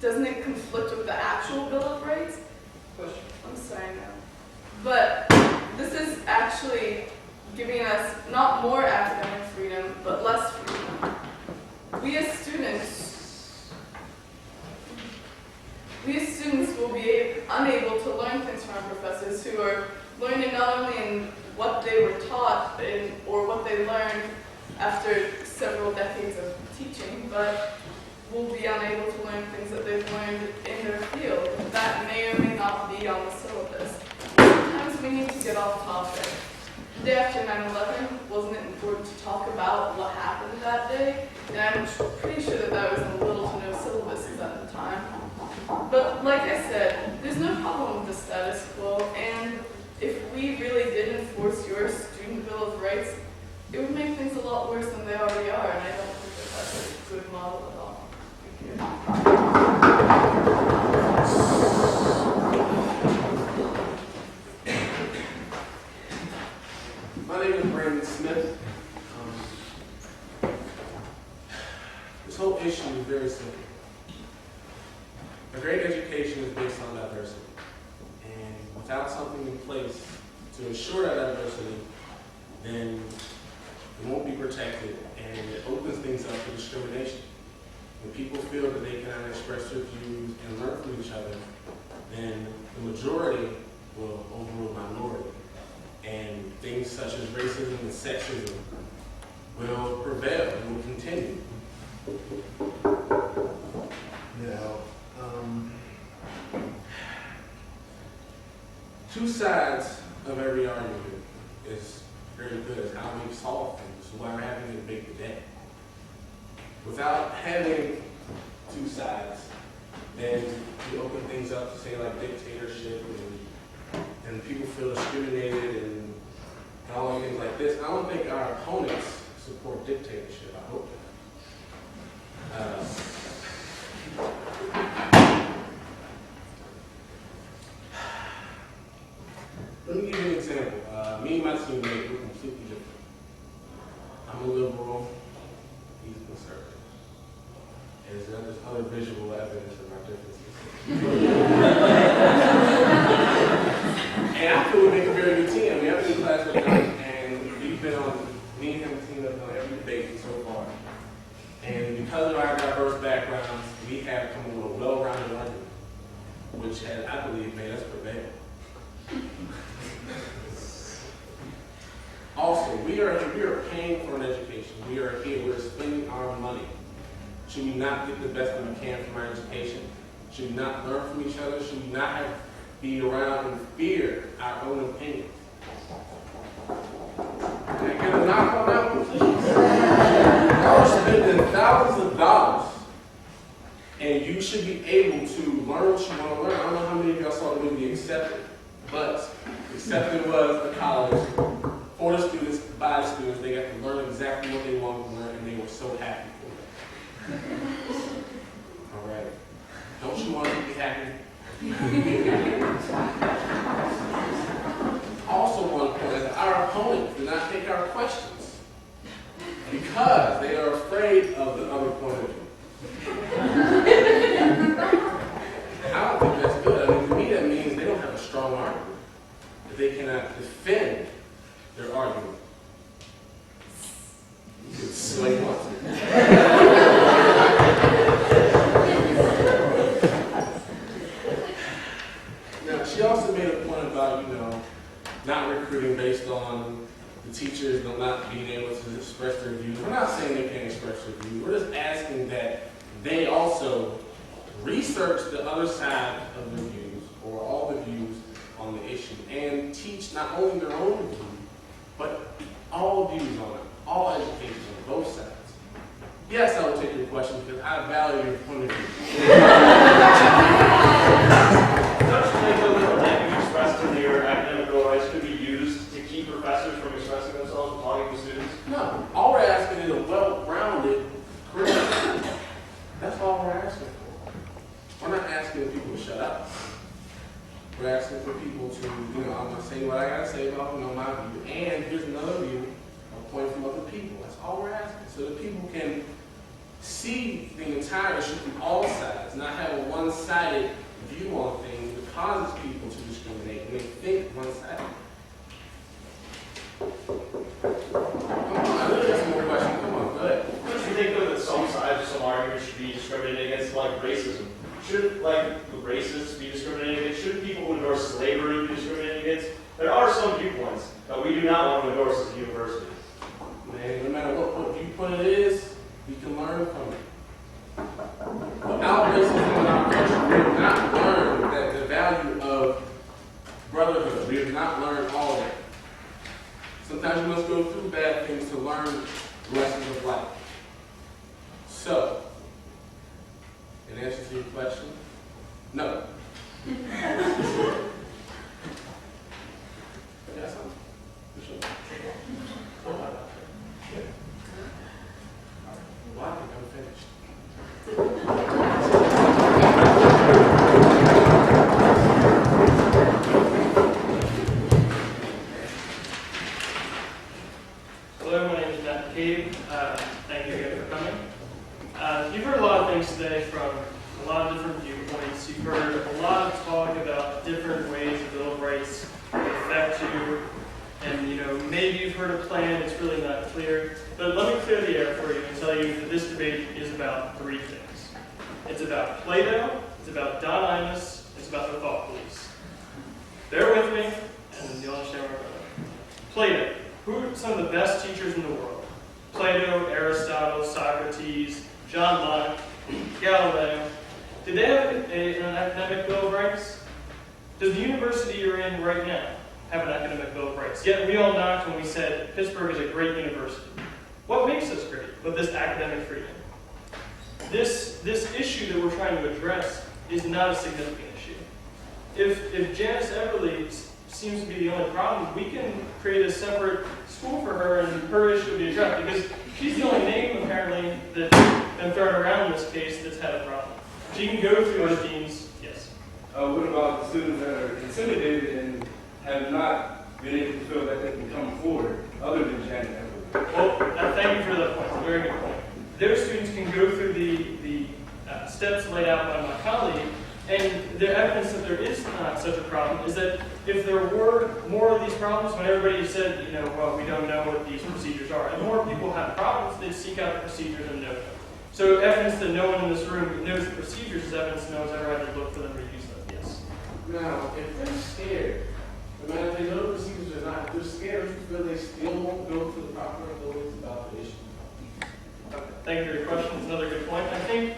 doesn't it conflict with the actual Bill of Rights? Question. I'm sorry, no. But this is actually giving us not more academic freedom, but less freedom. We as students will be unable to learn things from our professors who are learning not only in what they were taught or what they learned after several decades of teaching, but will be unable to learn things that they've learned in their field that may or may not be on the syllabus. Sometimes we need to get off topic. The day after 9/11, wasn't it important to talk about what happened that day? And I'm pretty sure that that was in little to no syllabuses at the time. But like I said, there's no problem with the status quo, and if we really did enforce your student Bill of Rights, it would make things a lot worse than they already are, and I don't think that that's a good model at all. My name is Brandon Smith. This whole issue is very simple. A great education is based on diversity. And without something in place to ensure that diversity, then it won't be protected, and it opens things up for discrimination. When people feel that they cannot express their views and learn from each other, then the majority will overrule the minority. And things such as racism and sexism will prevail and will continue. Now, two sides of every argument is very good as how we solve things, why we're having a debate today. Without having two sides, then we open things up to say like dictatorship and people feel discriminated and all of things like this. I don't think our opponents support dictatorship. I hope not. Let me give you an example. Me and my teammate, we're completely different. I'm a liberal, he's a conservative. And there's other visual evidence of our differences. which has, I believe, made us prevail. Also, we are paying for an education. We're spending our money. Should we not get the best that we can from our education? Should we not learn from each other? Should we not be around and fear our own opinions? Can I get a knock on that one, please? Y'all are spending thousands of dollars, and you should be able to learn what you want to learn. I don't know how many of y'all saw the movie Accepted, but Accepted was a college for the students, by the students. They got to learn exactly what they wanted to learn, and they were so happy for it. All right. Don't you want to be happy? Also, one point is that our opponents do not take our questions because they are afraid of the other point of view. I don't think that's good. I mean, to me, that means they don't have a strong argument, that they cannot defend their argument. You can sway once. Now, she also made a point about, not recruiting based on the teachers not being able to express their views. We're not saying they can't express their views. We're just asking that they also research the other side of the views, or all the views on the issue, and teach not only their own view, but all views on it, all education on both sides. Yes, I will take your question because I value your point of view. Language expressed in your academic bill of rights could be used to keep professors from expressing themselves and talking to students? No, all we're asking is a well-rounded curriculum. That's all we're asking for. We're not asking people to shut up. We're asking for people to, I'm going to say what I got to say about, my view. And here's another view, a point from other people. That's all we're asking. So that people can see the entire issue from all sides, not have a one-sided view on things that causes people to discriminate and they think one-sided. Come on, I know there's some more questions. Come on, go ahead. Don't you think that some sides of some arguments should be discriminated against, like racism? Should, racists be discriminated against? Should people who endorse slavery be discriminated against? There are some viewpoints that we do not want to endorse as a university. Man, no matter what viewpoint it is, we can learn from it. Without racism in our culture, we have not learned that the value of brotherhood. We have not learned all of it. Sometimes we must go through bad things to learn lessons of life. So, in answer to your question, no. You got something? For sure. Yeah. Well, I think I'm finished. Hello, my name is Matt McCabe. Thank you again for coming. You've heard a lot of things today from a lot of different viewpoints. You've heard a lot of talk about different ways the Bill of Rights affect you. And, maybe you've heard a plan, it's really not clear. But let me clear the air for you and tell you that this debate is about three things. It's about Plato, it's about Don Imus, it's about the thought police. Bear with me, and you'll understand where I'm going. Plato. Who are some of the best teachers in the world? Plato, Aristotle, Socrates, John Locke, Galileo. Did they have an academic Bill of Rights? Does the university you're in right now have an academic Bill of Rights? Yet we all knocked when we said Pittsburgh is a great university. What makes us great with this academic freedom? This issue that we're trying to address is not a significant issue. If Janice Everly seems to be the only problem, we can create a separate school for her and her issue will be addressed, because she's the only name apparently that's been thrown around in this case that's had a problem. She can go through the deans. Yes. What about the students that are intimidated and have not been able to feel that they can come forward, other than Janet Everly? Well, thank you for that point. It's a very good point. Those students can go through the steps laid out by my colleague, and the evidence that there is not such a problem is that if there were more of these problems, when everybody said, well, we don't know what these procedures are, and more people have problems, they'd seek out the procedures and know them. So evidence that no one in this room knows the procedures is evidence no one's ever had to look for them or use them. Yes. Now, if they're scared, no matter if they know the procedures or not, if they're scared, you feel they still won't go to the proper authorities about the issue. Thank you for your question. It's another good point. I think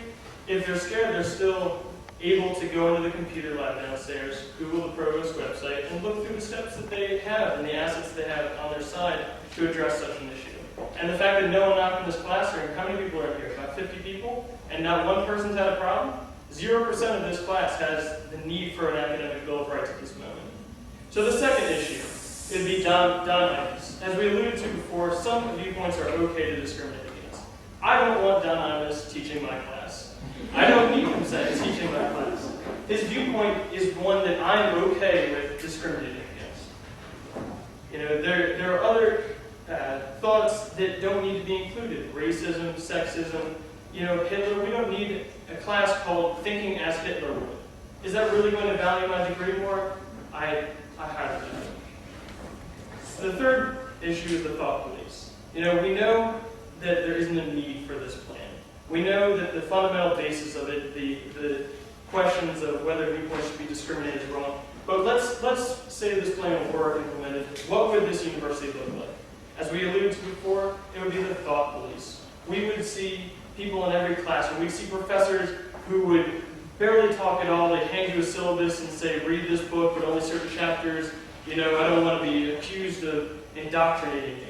if they're scared, they're still able to go into the computer lab downstairs, Google the Provost website, and look through the steps that they have and the assets they have on their side to address such an issue. And the fact that no one knocked in this classroom, how many people are here? About 50 people? And not one person's had a problem? 0% of this class has the need for an academic bill of rights at this moment. So the second issue would be Don-itis. As we alluded to before, some viewpoints are okay to discriminate against. I don't want Don-itis teaching my class. I don't need him teaching my class. His viewpoint is one that I'm okay with discriminating against. You know, there are other thoughts that don't need to be included. Racism, sexism, you know, Hitler. We don't need a class called Thinking as Hitler Would. Is that really going to value my degree more? I highly doubt it. The third issue is the thought police. You know, we know that there isn't a need for this plan. We know that the fundamental basis of it, the questions of whether viewpoints should be discriminated is wrong. But let's say this plan were implemented. What would this university look like? As we alluded to before, it would be the thought police. We would see people in every classroom. We'd see professors who would barely talk at all. They'd hand you a syllabus and say, read this book, but only certain chapters. You know, I don't want to be accused of indoctrinating you.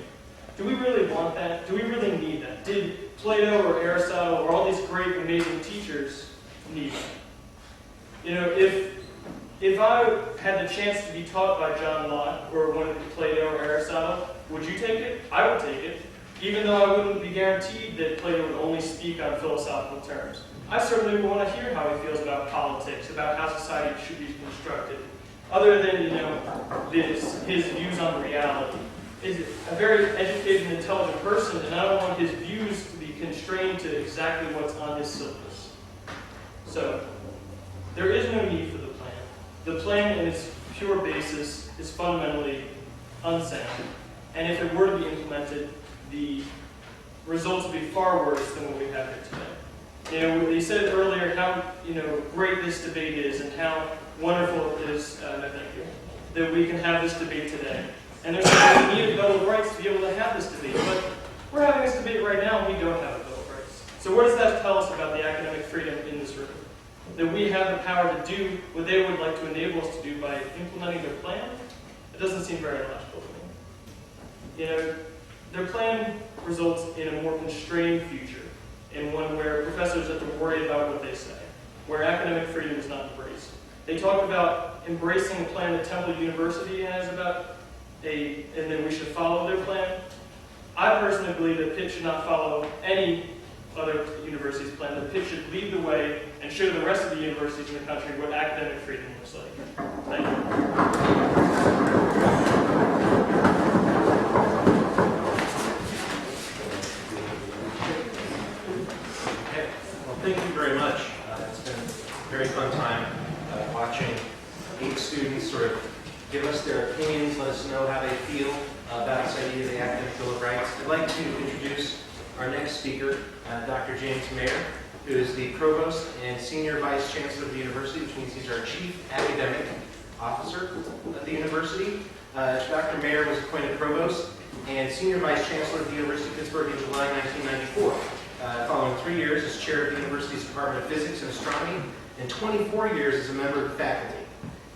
Do we really want that? Do we really need that? Did Plato or Aristotle or all these great, amazing teachers need that? You know, if I had the chance to be taught by John Locke or one of Plato or Aristotle, would you take it? I would take it, even though I wouldn't be guaranteed that Plato would only speak on philosophical terms. I certainly want to hear how he feels about politics, about how society should be constructed, other than, you know, his views on reality. He's a very educated and intelligent person, and I don't want his views to be constrained to exactly what's on his syllabus. So, there is no need for the plan. The plan in its pure basis is fundamentally unsound. And if it were to be implemented, the results would be far worse than what we have here today. You know, they said earlier how, you know, great this debate is and how wonderful it is, thank you, that we can have this debate today. And there's a need a Bill of Rights to be able to have this debate. But we're having this debate right now and we don't have a Bill of Rights. So what does that tell us about the academic freedom in this room? That we have the power to do what they would like to enable us to do by implementing their plan? It doesn't seem very logical to me. You know, their plan results in a more constrained future, in one where professors have to worry about what they say, where academic freedom is not embraced. They talk about embracing a plan that Temple University has about and then we should follow their plan. I personally believe that Pitt should not follow any other university's plan. That Pitt should lead the way and show the rest of the universities in the country what academic freedom looks like. Thank you. Thank you very much. It's been a very fun time watching 8 students sort of give us their opinions, let us know how they feel about this idea of the Academic Bill of Rights. I'd like to introduce our next speaker, Dr. James Mayer, who is the Provost and Senior Vice Chancellor of the University, which means he's our Chief Academic Officer of the University. Dr. Mayer was appointed Provost and Senior Vice Chancellor of the University of Pittsburgh in July 1994. Following 3 years as chair of the university's Department of Physics and Astronomy, and 24 years as a member of the faculty.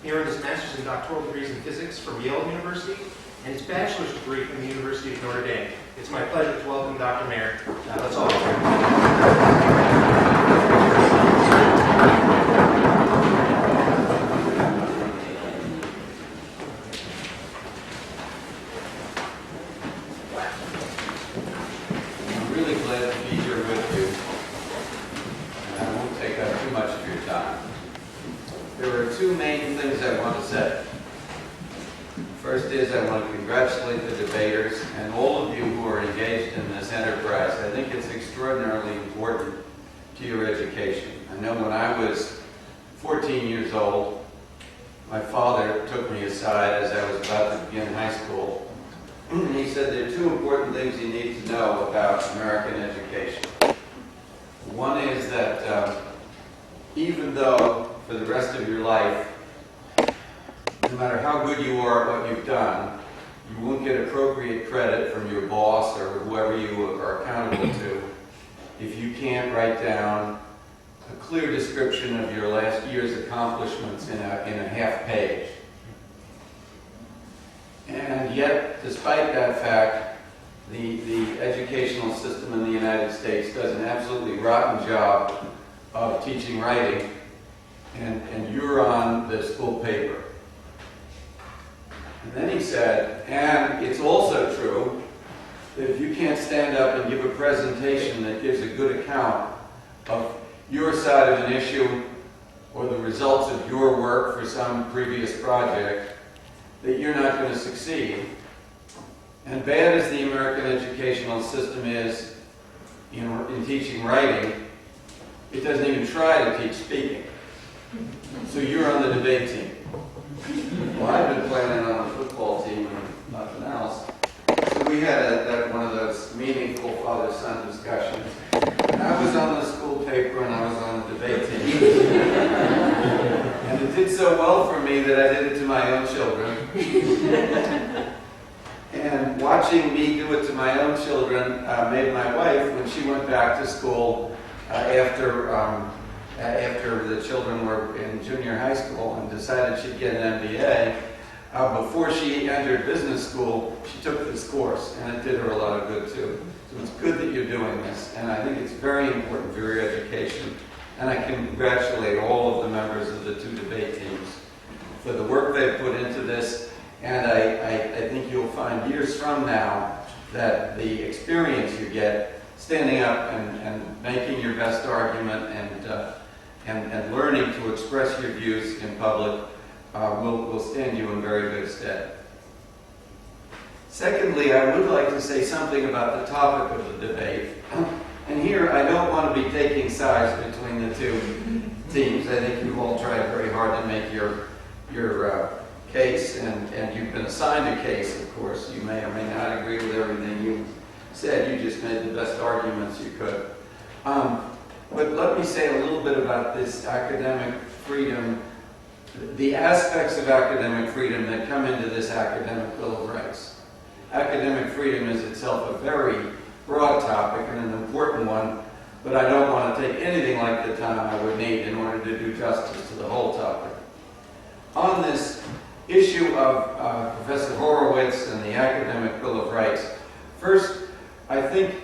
He earned his master's and doctoral degrees in physics from Yale University, and his bachelor's degree from the University of Notre Dame. It's my pleasure to welcome Dr. Mayer. Let's all two main things I want to say. First is I want to congratulate the debaters and all of you who are engaged in this enterprise. I think it's extraordinarily important to your education. I know when I was 14 years old, my father took me aside as I was about to begin high school. He said there are two important things you need to know about American education. One is that even though for the rest of your life no matter how good you are at what you've done, you won't get appropriate credit from your boss or whoever you are accountable to if you can't write down a clear description of your last year's accomplishments in a half page. And yet, despite that fact, the educational system in the United States does an absolutely rotten job of teaching writing, and you're on the school paper. And then he said, and it's also true that if you can't stand up and give a presentation that gives a good account of your side of an issue or the results of your work for some previous project, that you're not going to succeed. And bad as the American educational system is in teaching writing, it doesn't even try to teach speaking. So you're on the debate team. Well, I've been planning on a football team and nothing else. So we had one of those meaningful father-son discussions. And I was on the school paper and I was on the debate team. And it did so well for me that I did it to my own children. And watching me do it to my own children made my wife, when she went back to school after the children were in junior high school and decided she'd get an MBA, before she entered business school, she took this course, and it did her a lot of good too. So it's good that you're doing this, and I think it's very important for your education. And I congratulate all of the members of the two debate teams for the work they've put into this. And I think you'll find years from now that the experience you get standing up and making your best argument and learning to express your views in public will stand you in very good stead. Secondly, I would like to say something about the topic of the debate. And here, I don't want to be taking sides between the two teams. I think you've all tried very hard to make your case, and you've been assigned a case, of course. You may or may not agree with everything you said. You just made the best arguments you could. But let me say a little bit about this academic freedom, the aspects of academic freedom that come into this academic Bill of Rights. Academic freedom is itself a very broad topic and an important one, but I don't want to take anything like the time I would need in order to do justice to the whole topic. On this issue of Professor Horowitz and the academic Bill of Rights, first, I think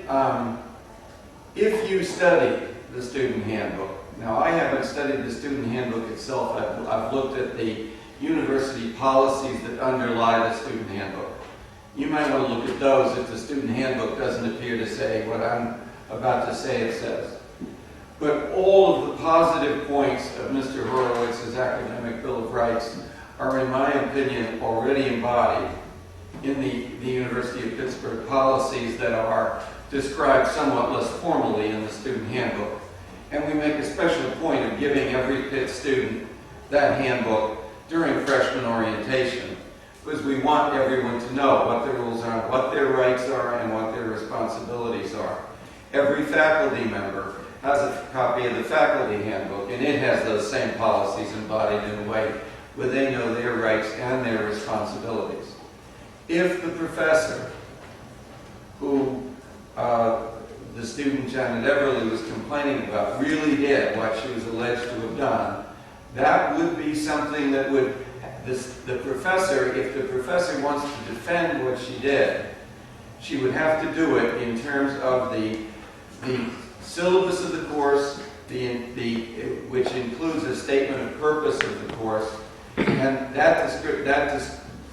if you study the student handbook, now I haven't studied the student handbook itself, I've looked at the university policies that underlie the student handbook. You might want to look at those if the student handbook doesn't appear to say what I'm about to say it says. But all of the positive points of Mr. Horowitz's academic Bill of Rights are, in my opinion, already embodied in the University of Pittsburgh policies that are described somewhat less formally in the student handbook. And we make a special point of giving every Pitt student that handbook during freshman orientation, because we want everyone to know what the rules are, what their rights are, and what their responsibilities are. Every faculty member has a copy of the faculty handbook, and it has those same policies embodied in a way where they know their rights and their responsibilities. If the professor who the student Janet Everly was complaining about really did what she was alleged to have done, that would be something that would, the professor, if the professor wants to defend what she did, she would have to do it in terms of the syllabus of the course, which includes a statement of purpose of the course, and that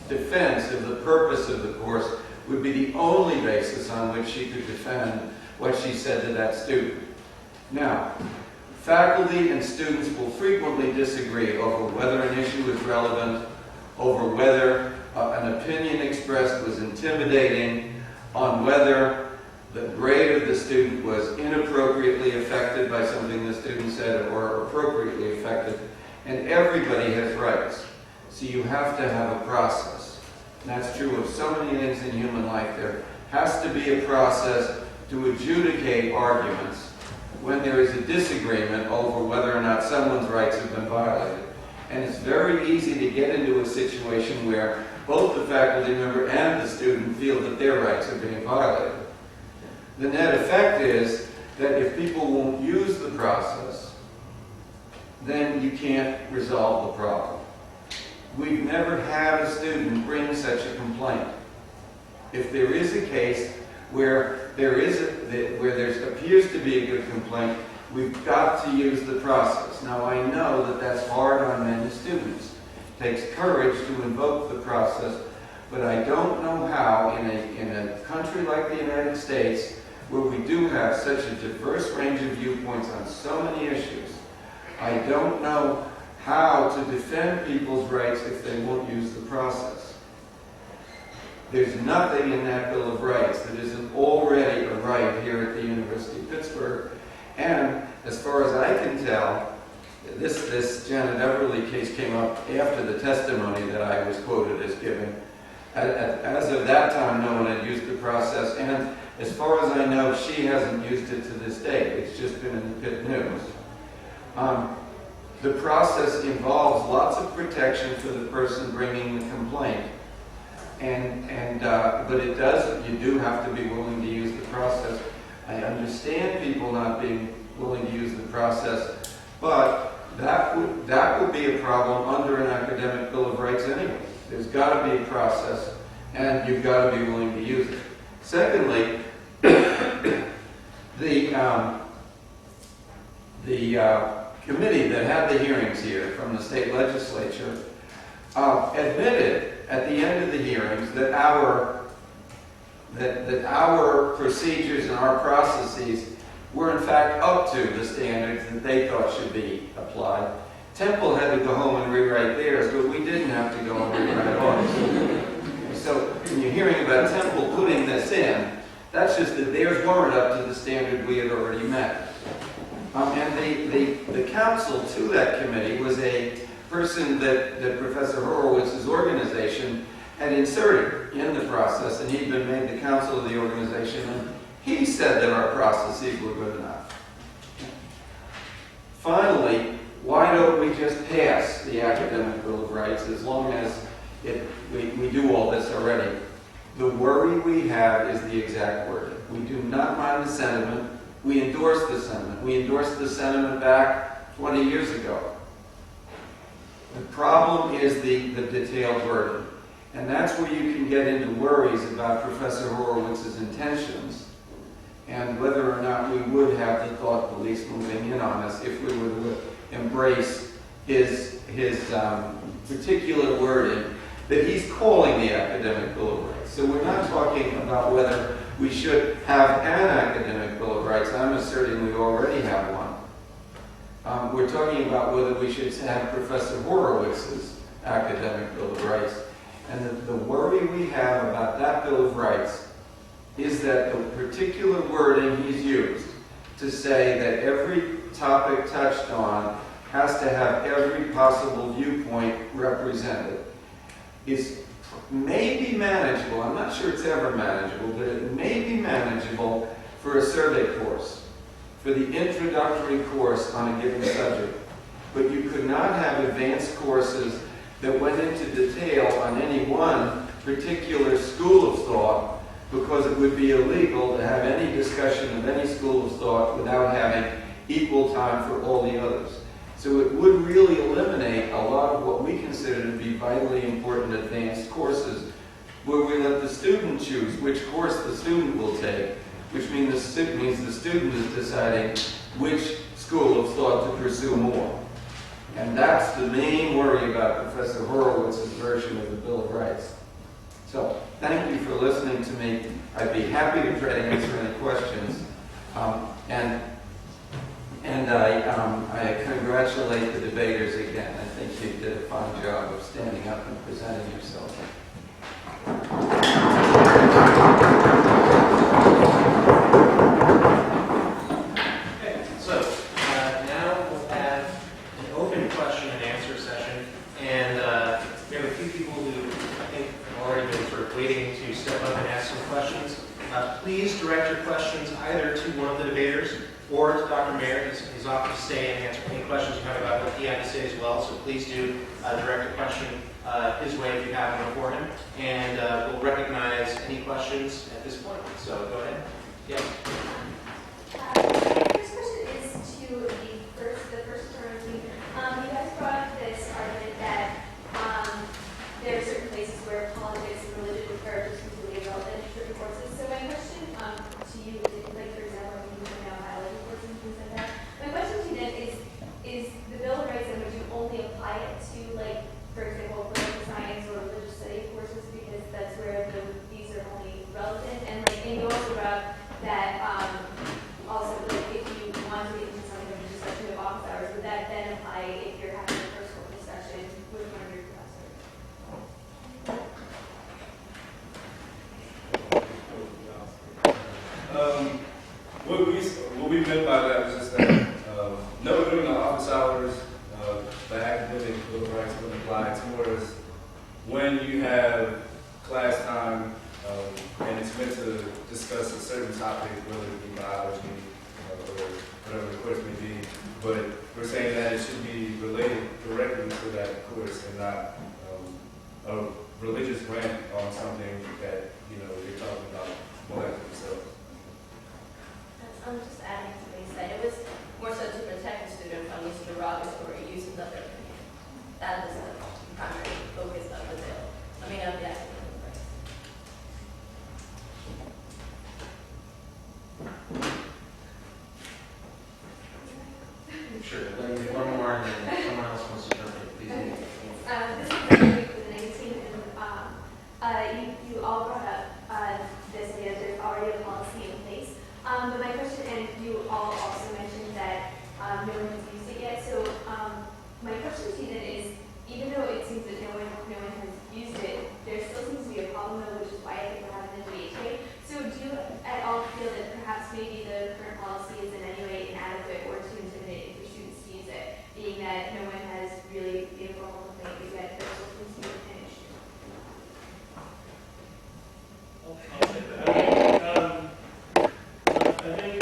defense of the purpose of the course would be the only basis on which she could defend what she said to that student. Now, faculty and students will frequently disagree over whether an issue is relevant, over whether an opinion expressed was intimidating, on whether the grade of the student was inappropriately affected by something the student said or appropriately affected. And everybody has rights. So you have to have a process. And that's true of so many things in human life. There has to be a process to adjudicate arguments when there is a disagreement over whether or not someone's rights have been violated. And it's very easy to get into a situation where both the faculty member and the student feel that their rights are being violated. The net effect is that if people won't use the process, then you can't resolve the problem. We've never had a student bring such a complaint. If there is a case where there appears to be a good complaint, we've got to use the process. Now, I know that that's hard on many students. It takes courage to invoke the process, but I don't know how in a country like the United States, where we do have such a diverse range of viewpoints on so many issues, I don't know how to defend people's rights if they won't use the process. There's nothing in that Bill of Rights that isn't already a right here at the University of Pittsburgh. And as far as I can tell, this Janet Everly case came up after the testimony that I was quoted as giving. As of that time, no one had used the process, and as far as I know, she hasn't used it to this day. It's just been in the Pitt News. The process involves lots of protection for the person bringing the complaint, but you do have to be willing to use the process. I understand people not being willing to use the process, but that would be a problem under an academic Bill of Rights anyway. There's got to be a process, and you've got to be willing to use it. Secondly, the committee that had the hearings here from the state legislature admitted at the end of the hearings that our procedures and our processes were in fact up to the standards that they thought should be applied. Temple had to go home and rewrite theirs, but we didn't have to go and rewrite ours. So when you're hearing about Temple putting this in, that's just that theirs weren't up to the standard we had already met. And the counsel to that committee was a person that Professor Horowitz's organization had inserted in the process, and he'd been made the counsel of the organization, and he said that our processes were good enough. Finally, why don't we just pass the Academic Bill of Rights as long as we do all this already? The worry we have is the exact wording. We do not mind the sentiment. We endorse the sentiment. We endorsed the sentiment back 20 years ago. The problem is the detailed wording. And that's where you can get into worries about Professor Horowitz's intentions and whether or not we would have the thought police moving in on us if we were to embrace his particular wording that he's calling the Academic Bill of Rights. So we're not talking about whether we should have an Academic Bill of Rights. I'm asserting we already have one. We're talking about whether we should have Professor Horowitz's Academic Bill of Rights. And the worry we have about that Bill of Rights is that the particular wording he's used to say that every topic touched on has to have every possible viewpoint represented is maybe manageable. I'm not sure it's ever manageable, but it may be manageable for a survey course, for the introductory course on a given subject. But you could not have advanced courses that went into detail on any one particular school of thought, because it would be illegal to have any discussion of any school of thought without having equal time for all the others. So it would really eliminate a lot of what we consider to be vitally important advanced courses, where we let the student choose which course the student will take, which means the student is deciding which school of thought to pursue more. And that's the main worry about Professor Horowitz's version of the Bill of Rights. So, thank you for listening to me. I'd be happy to try to answer any questions. And I congratulate the debaters again. I think you did a fine job of standing up and presenting yourself. Okay, so now we'll have an open question and answer session. And we have a few people who I think have already been sort of waiting to step up and ask some questions. Please direct your questions either to one of the debaters or to Dr. Mayer. He's offered to stay and answer any questions you have about what he had to say as well. So please do direct a question his way if you have one for him. And we'll recognize any questions at this point. So go ahead. Yes. My first question is to the first term team. You guys brought up this argument that there are certain places where politics and religion are just completely irrelevant to certain courses. So my question to you, like for example, when you now biology courses and things like that, my question to you then is the Bill of Rights, and would you only apply it to, like, for example, political science or religious study courses because that's where these are only relevant? And you also brought up that also, like, if you want to get into something like a discussion of office hours, would that then apply if you're having a personal discussion with one of your professors? What we meant by that was just that no, during the office hours, the academic Bill of Rights would apply towards when you have class time and it's meant to discuss a certain topic, whether it be biology or whatever the course may be. But we're saying that it should be related directly to that course and not a religious rant on something that you're talking about more like themselves. I'm just adding to what you said. It was more so to protect the student from these derogatory uses of their opinion. That was the primary focus of the bill. Of the academic rights. Sure. Let me do one more, and then someone else wants to jump in. Please. Okay. This is really for the 19, and you all brought up this idea that there's already a policy in place. But my question, and you all also mentioned that no one has used it yet. So my question to you then is, even though it seems that no one has used it, there still seems to be a problem though, which is why I think we're having the debate today. So do you at all feel that perhaps maybe the current policy is in any way inadequate or too intimidating for students to use it, being that no one has really made a formal complaint, but yet there still seems to be an issue? I'll take that. I think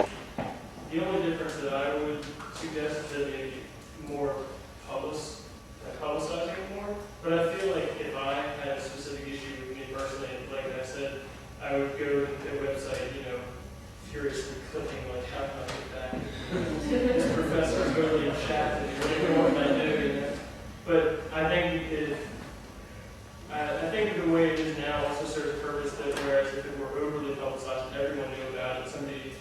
the only difference that I would suggest is that maybe more publicizing it more. But I feel like if I had a specific issue with me personally, like I said, I would go to their website, furiously clicking, like, how can I get back? This professor totally shafted me. What am I doing? But I think I think the way it is now also serves a purpose that whereas if it were overly publicized and everyone knew about it, somebody,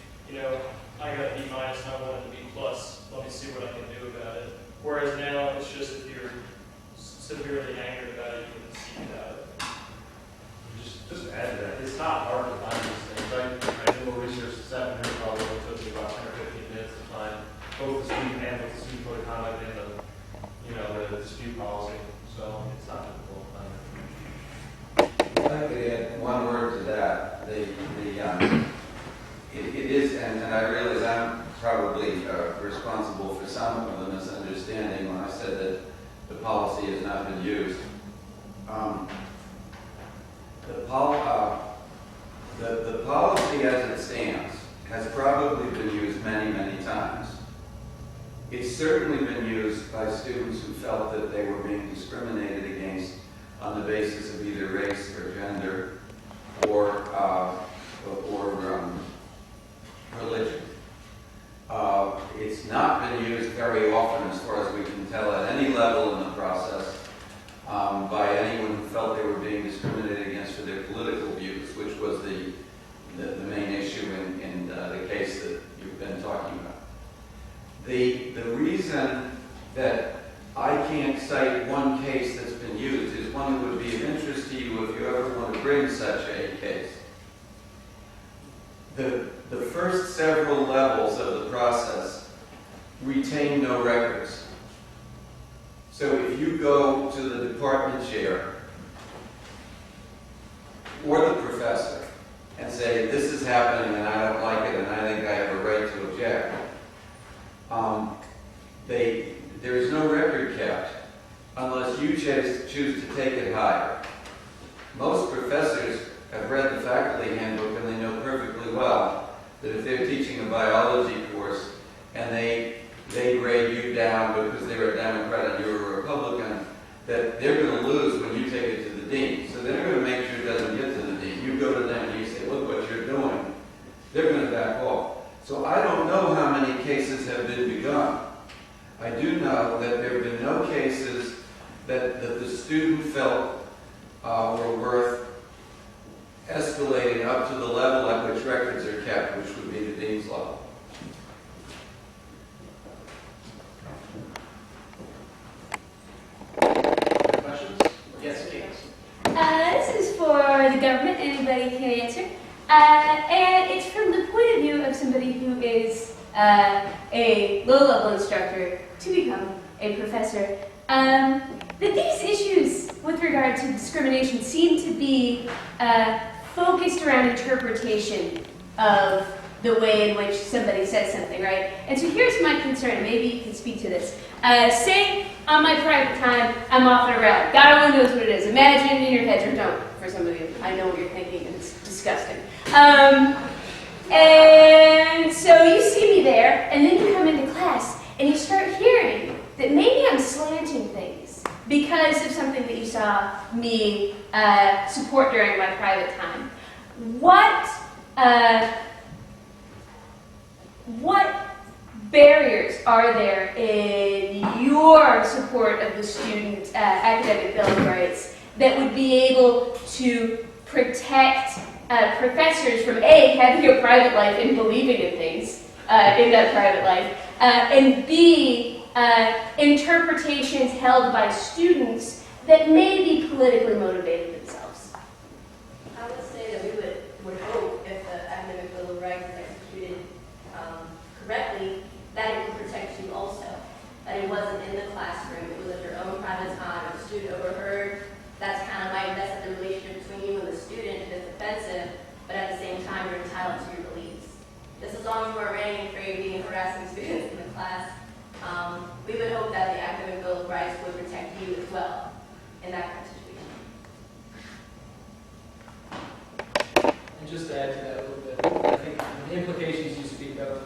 I got a B minus and I wanted a B plus, let me see what I can do about it. Whereas now it's just if you're severely angered about it, you can see about it. Just to add to that, it's not hard to find these things. I did a little research this afternoon, probably only took me about 10 or 15 minutes to find both the student handbook, the student code of conduct, and the dispute policy. So it's not difficult to find it. If I could add one word to that. It is, and I realize I'm probably responsible for some of the misunderstanding when I said that the policy has not been used. The policy as it stands has probably been used many, many times. It's certainly been used by students who felt that they were being discriminated against on the basis of either race or gender or religion. It's not been used very often, as far as we can tell, at any level in the process by anyone who felt they were being discriminated against for their political views, which was the main issue in the case that you've been talking about. The reason that I can't cite one case that's been used is one that would be of interest to you if you ever want to bring such a case. The first several levels of the process retain no records. So if you go to the department chair or the professor and say, this is happening and I don't like it and I think I have a right to object, there is no record kept unless you choose to take it higher. Most professors have read the faculty handbook and they know perfectly well that if they're teaching a biology course and they grade you down because they were a Democrat and you were a Republican, that they're going to lose when you take it to the dean. So they're going to make sure it doesn't get to the dean. You go to them and you say, look what you're doing. They're going to back off. So I don't know how many cases have been begun. I do know that there have been no cases that the student felt were worth escalating up to the level at which records are kept, which would be the dean's level. Questions? Yes, Kate. This is for the government. Anybody can answer. And it's from the point of view of somebody who is a low-level instructor to become a professor. That these issues with regard to discrimination seem to be focused around interpretation of the way in which somebody says something, right? And so here's my concern. Maybe you can speak to this. Say on my private time, I'm off on a rally. God only knows what it is. Imagine in your head, or don't. For some of you, I know what you're thinking, and it's disgusting. And so you see me there, and then you come into class, and you start hearing that maybe I'm slanting things because of something that you saw me support during my private time. What barriers are there in your support of the student academic bill of rights that would be able to protect professors from A, having a private life and believing in things in that private life, and B, interpretations held by students that may be politically motivated themselves? I would say that we would hope if the academic bill of rights is executed correctly, that it would protect you also. That it wasn't in the classroom, it was at your own private time, if a student overheard. That's kind of might mess up the relationship between you and the student if it's offensive, but at the same time you're entitled to your beliefs. Just as long as you weren't ranting, craving, and harassing students in the class, we would hope that the academic bill of rights would protect you as well in that kind of situation. And just to add to that a little bit, I think the implications you speak of,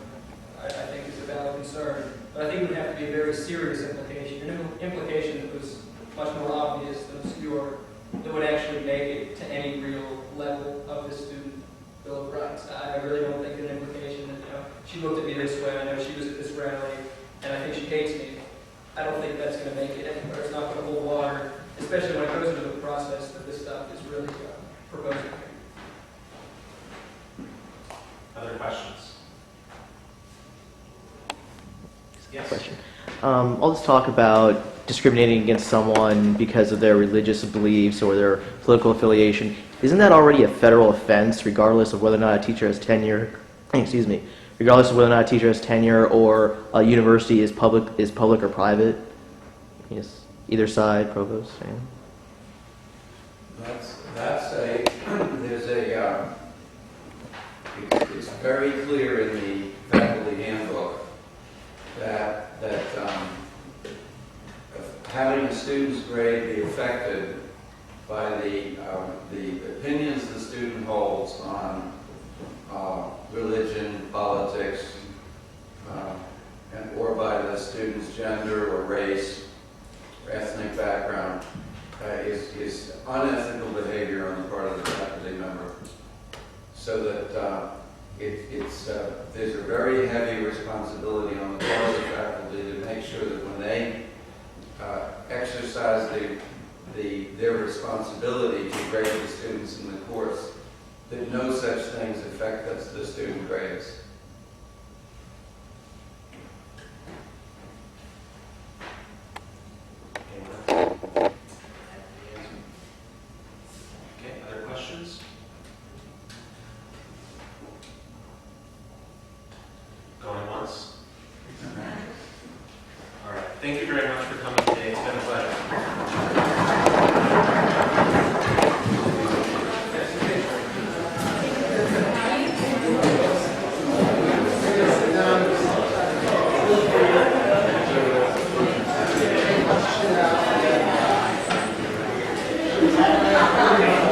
I think is a valid concern, but I think it would have to be a very serious implication, an implication that was much more obvious than obscure, that would actually make it to any real level of the student bill of rights. I really don't think an implication that, she looked at me this way, I know she was at this rally, and I think she hates me. I don't think that's going to make it anywhere. It's not going to hold water, especially when it goes into the process that this stuff is really proposing here. Other questions? Yes. Question. All this talk about discriminating against someone because of their religious beliefs or their political affiliation, isn't that already a federal offense, regardless of whether or not a teacher has tenure? Excuse me. Regardless of whether or not a teacher has tenure or a university is public or private. Yes. Either side, Provost. Yeah. It's very clear in the faculty handbook that having a student's grade be affected by the opinions the student holds on religion, politics, or by the student's gender or race or ethnic background is unethical behavior on the part of the faculty member. So that there's a very heavy responsibility on the part of the faculty to make sure that when they exercise their responsibility to grade the students in the course, that no such things affect the student grades. Okay, other questions? Going once? All right, thank you very much for coming today. It's been a pleasure. Thank you.